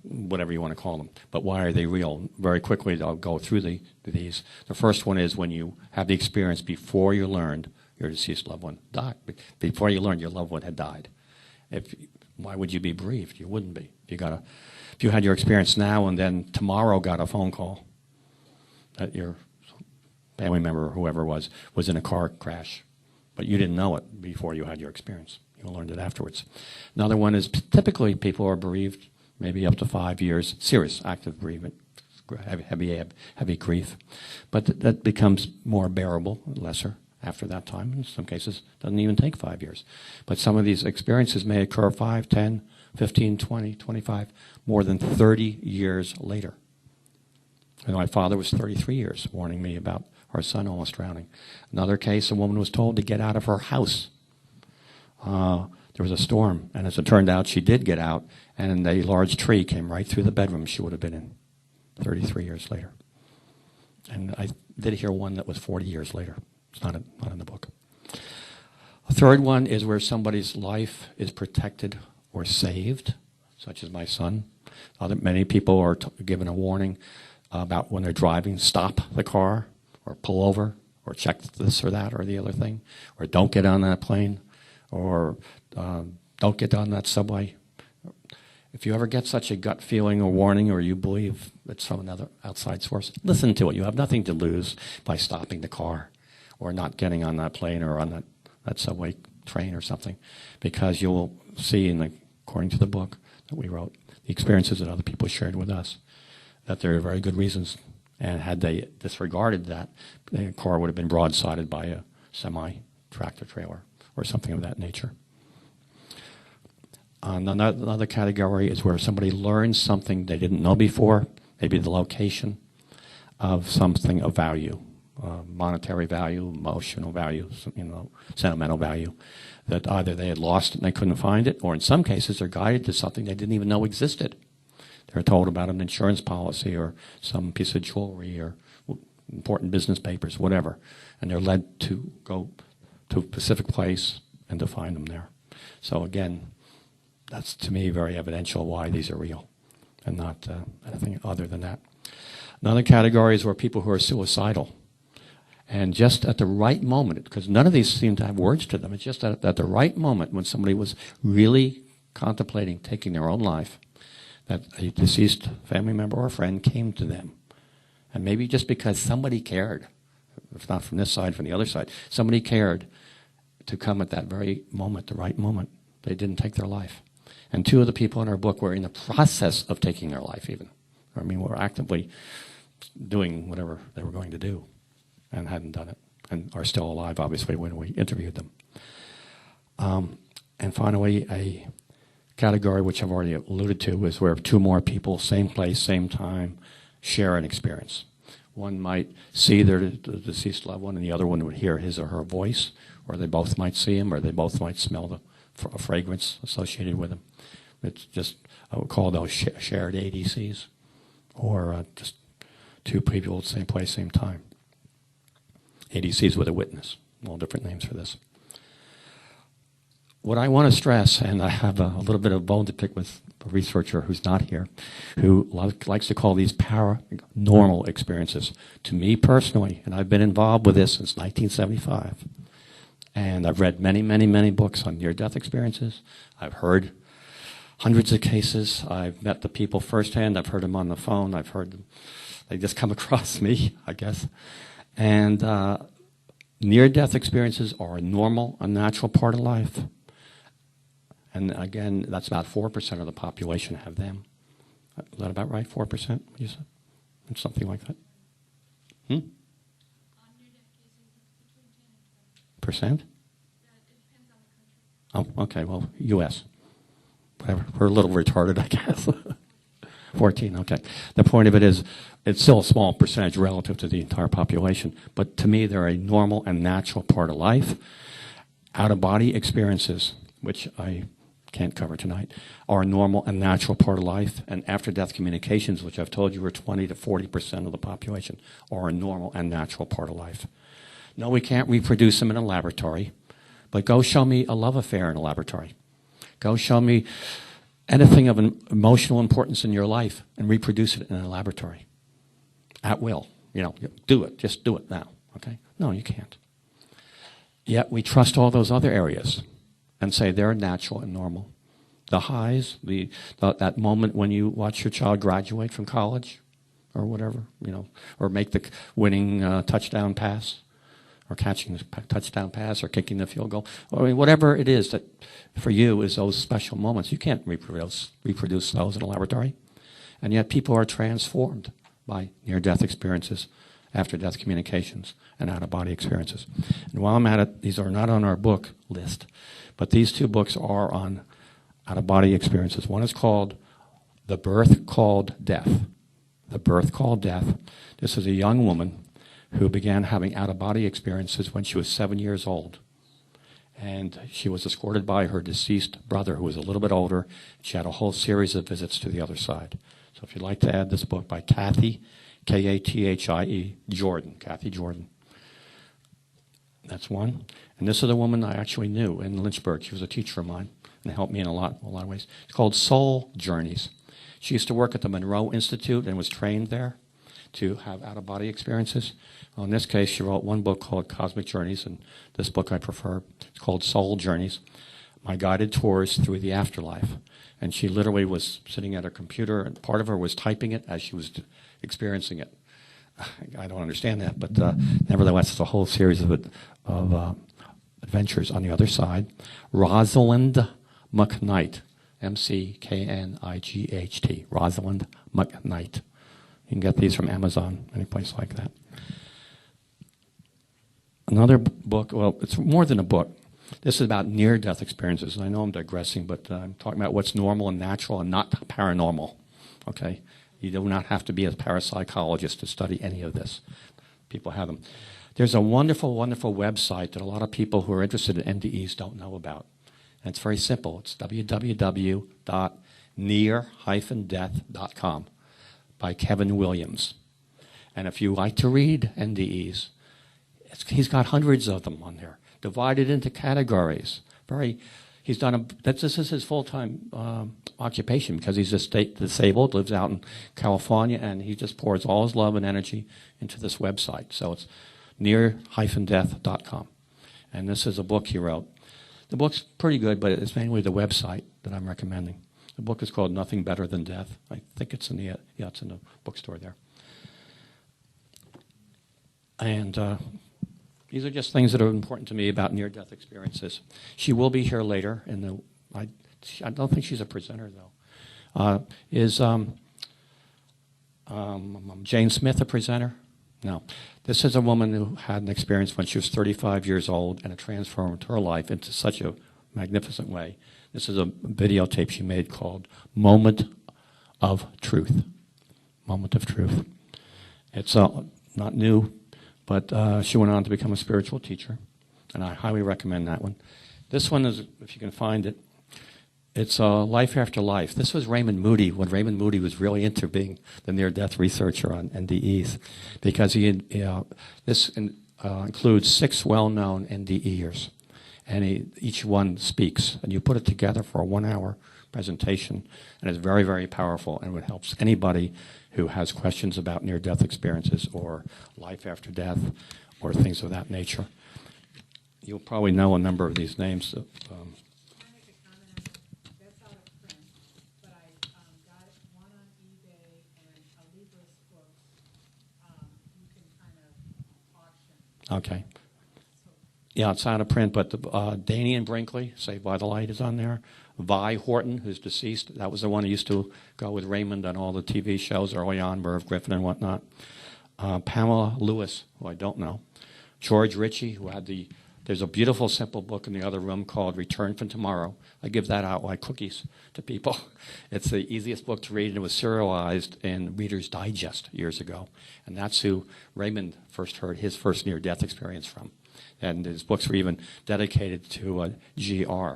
whatever you want to call them. But why are they real? Very quickly, I'll go through these. The first one is when you have the experience before you learned your deceased loved one died. Before you learned your loved one had died. Why would you be bereaved? You wouldn't be. If you had your experience now and then tomorrow got a phone call that your family member or whoever was in a car crash, but you didn't know it before you had your experience. You learned it afterwards. Another one is typically people are bereaved maybe up to 5 years, serious active bereavement, heavy grief. But that becomes more bearable, lesser after that time. In some cases, it doesn't even take 5 years. But some of these experiences may occur 5, 10, 15, 20, 25, more than 30 years later. And my father was 33 years warning me about our son almost drowning. Another case, a woman was told to get out of her house. There was a storm, and as it turned out, she did get out, and a large tree came right through the bedroom she would have been in 33 years later. And I did hear one that was 40 years later. It's not in the book. A third one is where somebody's life is protected or saved, such as my son. Many people are given a warning about when they're driving, stop the car, or pull over, or check this or that or the other thing, or don't get on that plane, or don't get on that subway. If you ever get such a gut feeling or warning, or you believe it's from another outside source, listen to it. You have nothing to lose by stopping the car or not getting on that plane or on that subway train or something, because you'll see, according to the book that we wrote, the experiences that other people shared with us, that there are very good reasons. And had they disregarded that, the car would have been broadsided by a semi-tractor trailer or something of that nature. Another category is where somebody learns something they didn't know before, maybe the location of something of value, monetary value, emotional value, sentimental value, that either they had lost it and they couldn't find it, or in some cases they're guided to something they didn't even know existed. They're told about an insurance policy or some piece of jewelry or important business papers, whatever, and they're led to go to a specific place and to find them there. So again, that's to me very evidential why these are real and not anything other than that. Another category is where people who are suicidal, and just at the right moment, because none of these seem to have words to them, it's just at the right moment when somebody was really contemplating taking their own life, that a deceased family member or friend came to them. And maybe just because somebody cared, if not from this side, from the other side, somebody cared to come at that very moment, the right moment, they didn't take their life. And 2 of the people in our book were in the process of taking their life even. Were actively doing whatever they were going to do and hadn't done it, and are still alive, obviously, when we interviewed them. And finally, a category which I've already alluded to is where 2 more people, same place, same time, share an experience. One might see the deceased loved one, and the other one would hear his or her voice, or they both might see him, or they both might smell a fragrance associated with him. It's just, I would call those shared ADCs, or just 2 people, same place, same time. ADCs with a witness, all different names for this. what I want to stress, and I have a little bit of a bone to pick with a researcher who's not here, who likes to call these paranormal experiences. To me personally, and I've been involved with this since 1975, and I've read many, many, many books on near-death experiences. I've heard hundreds of cases. I've met the people firsthand. I've heard them on the phone. I've heard them. They just come across me, I guess. And near-death experiences are a normal, a natural part of life. And again, that's about 4% of the population have them. Is that about right? 4%, you said? It's something like that. Percent? Oh, okay, well, U.S. Whatever. We're a little retarded, I guess. 14, okay. The point of it is, it's still a small percentage relative to the entire population, but to me, they're a normal and natural part of life. Out-of-body experiences, which I can't cover tonight, are a normal and natural part of life, and after-death communications, which I've told you are 20 to 40% of the population, are a normal and natural part of life. No, we can't reproduce them in a laboratory, but go show me a love affair in a laboratory. Go show me anything of an emotional importance in your life and reproduce it in a laboratory. At will. Do it. Just do it now. Okay? No, you can't. Yet we trust all those other areas and say they're natural and normal. The highs, that moment when you watch your child graduate from college or whatever, or make the winning touchdown pass, or catching the touchdown pass, or kicking the field goal. I mean, whatever it is that for you is those special moments. You can't reproduce those in a laboratory. And yet people are transformed by near-death experiences, after-death communications, and out-of-body experiences. And while I'm at it, these are not on our book list, but these two books are on out-of-body experiences. One is called The Birth Called Death. The Birth Called Death. This is a young woman who began having out-of-body experiences when she was 7 years old. And she was escorted by her deceased brother, who was a little bit older. She had a whole series of visits to the other side. So if you'd like to add this book by Kathy, Kathie Jordan, Kathy Jordan. That's one. And this is a woman I actually knew in Lynchburg. She was a teacher of mine and helped me in a lot of ways. It's called Soul Journeys. She used to work at the Monroe Institute and was trained there to have out-of-body experiences. Well, in this case, she wrote one book called Cosmic Journeys, and this book I prefer. It's called Soul Journeys, My Guided Tours Through the Afterlife. And she literally was sitting at her computer, and part of her was typing it as she was experiencing it. I don't understand that, but nevertheless, it's a whole series of adventures on the other side. Rosalind McKnight, McKnight, Rosalind McKnight. You can get these from Amazon, any place like that. Another book, well, it's more than a book. This is about near-death experiences. And I know I'm digressing, but I'm talking about what's normal and natural and not paranormal. Okay? You do not have to be a parapsychologist to study any of this. People have them. There's a wonderful, wonderful website that a lot of people who are interested in NDEs don't know about. And it's very simple. It's www.near-death.com by Kevin Williams. And if you like to read NDEs, he's got hundreds of them on there, divided into categories. This is his full-time occupation because he's disabled, lives out in California, and he just pours all his love and energy into this website. So it's near-death.com. And this is a book he wrote. The book's pretty good, but it's mainly the website that I'm recommending. The book is called Nothing Better Than Death. I think it's in the bookstore there. And these are just things that are important to me about near-death experiences. She will be here later. I don't think she's a presenter, though. Is Jane Smith a presenter? No. This is a woman who had an experience when she was 35 years old, and it transformed her life into such a magnificent way. This is a videotape she made called Moment of Truth. Moment of Truth. It's not new, but she went on to become a spiritual teacher, and I highly recommend that one. This one is, if you can find it, it's Life After Life. This was Raymond Moody, when Raymond Moody was really into being the near-death researcher on NDEs, because this includes 6 well-known NDEers. and each one speaks, and you put it together for a 1-hour presentation, and it's very, very powerful, and it helps anybody who has questions about near-death experiences or life after death or things of that nature. You'll probably know a number of these names. Can I make a comment? That's out of print, but I got one on eBay and a Libris book. You can kind of auction. Okay. Yeah, it's out of print, but Danny and Brinkley, Saved by the Light, is on there. Vi Horton, who's deceased, that was the one who used to go with Raymond on all the TV shows early on, Merv Griffin and whatnot. Pamela Lewis, who I don't know. George Ritchie, who had there's a beautiful, simple book in the other room called Return from Tomorrow. I give that out like cookies to people. It's the easiest book to read, and it was serialized in Reader's Digest years ago. And that's who Raymond first heard his first near-death experience from. And his books were even dedicated to GR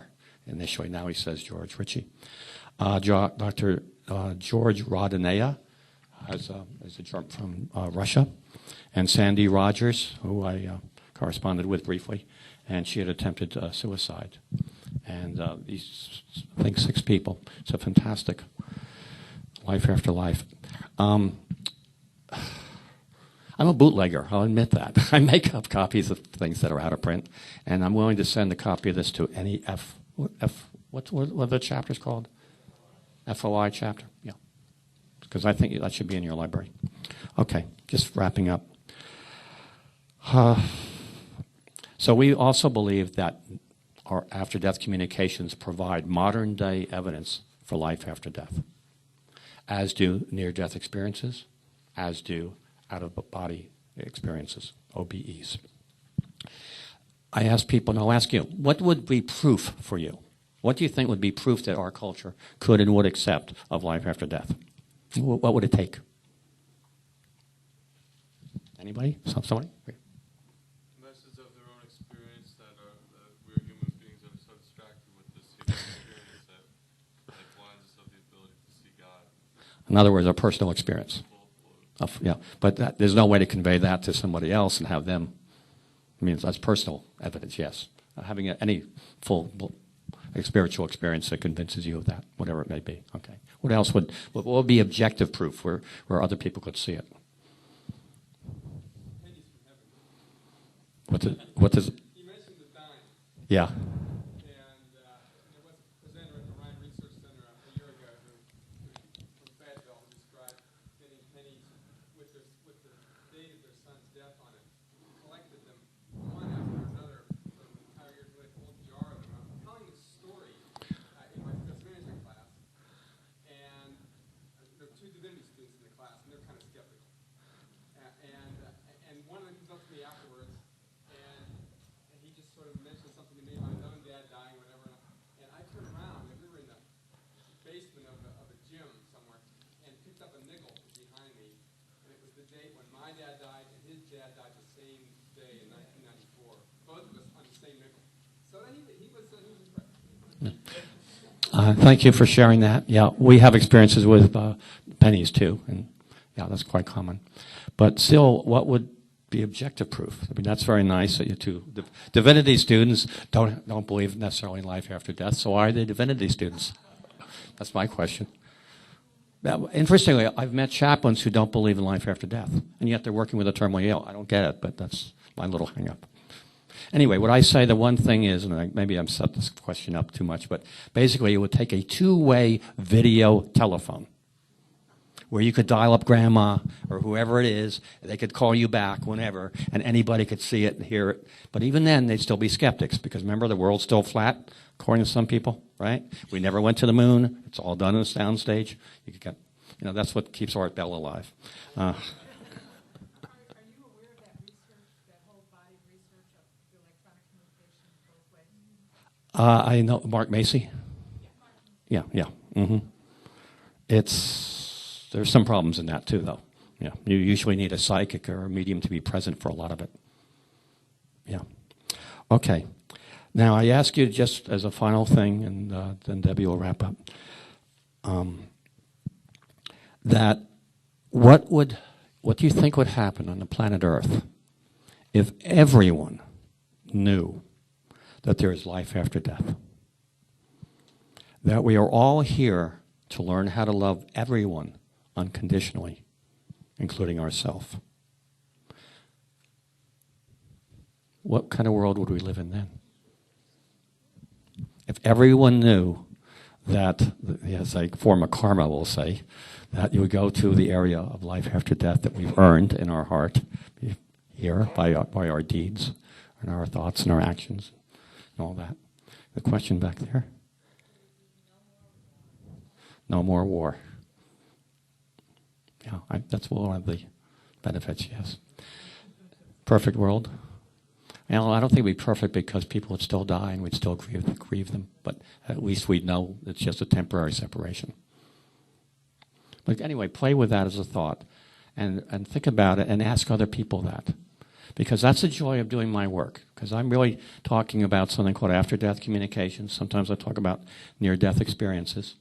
initially. Now he says George Ritchie. Dr. George Rodinea is a germ from Russia. And Sandy Rogers, who I corresponded with briefly, and she had attempted suicide. And these, I think, 6 people. It's a fantastic life after life. I'm a bootlegger, I'll admit that. I make up copies of things that are out of print, and I'm willing to send a copy of this to any what are the chapters called? FOI chapter? Yeah. Because I think that should be in your library. Okay, just wrapping up. So we also believe that our after-death communications provide modern-day evidence for life after death, as do near-death experiences, as do out-of-body experiences, OBEs. I ask people, and I'll ask you, what would be proof for you? What do you think would be proof that our culture could and would accept of life after death? What would it take? Anybody? Somebody? Messages of their own experience that we're human beings that are so distracted with this human experience that blinds us of the ability to see God. In other words, a personal experience. Yeah, but there's no way to convey that to somebody else and have them. I mean, that's personal evidence, yes. Having any full spiritual experience that convinces you of that, whatever it may be. Okay. What else what would be objective proof where other people could see it? What does? You mentioned the dying. Yeah. And there was a presenter at the Ryan Research Center a year ago who from Fayetteville who described getting pennies with the date of their son's death on it. He collected them one after another for an entire year, really a whole jar of them. I was telling this story in my fifth management class, and there were 2 divinity students in the class, and they're kind of skeptical. And one of them comes up to me afterwards. And he just sort of mentioned something to me about his own dad dying, whatever. And I turned around, and we were in the basement of a gym somewhere, and picked up a nickel behind me. And it was the date when my dad died, and his dad died the same day in 1994. Both of us on the same nickel. So he was impressed. Thank you for sharing that. Yeah, we have experiences with pennies too, and yeah, that's quite common. But still, what would be objective proof? I mean, that's very nice that you two divinity students don't believe necessarily in life after death. So why are they divinity students? That's my question. Now, interestingly, I've met chaplains who don't believe in life after death, and yet they're working with a terminally ill. I don't get it, but that's my little hang-up. Anyway, what I say, the one thing is, and maybe I'm set this question up too much, but basically it would take a 2-way video telephone where you could dial up grandma or whoever it is, they could call you back whenever, and anybody could see it and hear it. But even then, they'd still be skeptics, because remember, the world's still flat, according to some people, right? We never went to the moon. It's all done in a sound stage. You could get, that's what keeps Art Bell alive. Are you aware of that research, that whole body of research of the electronic communication both ways? I know Mark Macy. Yeah. Mm-hmm. There's some problems in that too, though. Yeah, you usually need a psychic or a medium to be present for a lot of it. Yeah. Okay. Now I ask you just as a final thing, and then Debbie will wrap up. That what do you think would happen on the planet Earth if everyone knew that there is life after death. That we are all here to learn how to love everyone unconditionally, including ourselves. What kind of world would we live in then? If everyone knew that, as a form of karma, we'll say, that you would go to the area of life after death that we've earned in our heart here by our deeds and our thoughts and our actions and all that. The question back there? No more war. Yeah, that's one of the benefits, yes. Perfect world? Well, I don't think it'd be perfect because people would still die and we'd still grieve them, but at least we'd know it's just a temporary separation. But anyway, play with that as a thought and think about it and ask other people that. Because that's the joy of doing my work. Because I'm really talking about something called after-death communications. Sometimes I talk about near-death experiences.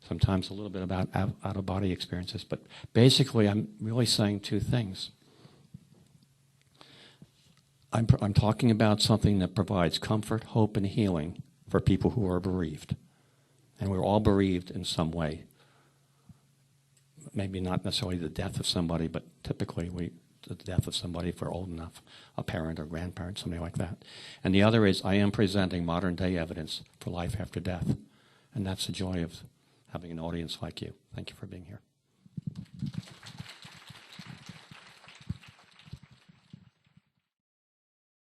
Sometimes a little bit about out-of-body experiences. But basically, I'm really saying two things. I'm talking about something that provides comfort, hope, and healing for people who are bereaved. And we're all bereaved in some way. Maybe not necessarily the death of somebody, but typically the death of somebody if we're old enough, a parent or grandparent, something like that. And the other is I am presenting modern-day evidence for life after death. And that's the joy of having an audience like you. Thank you for being here.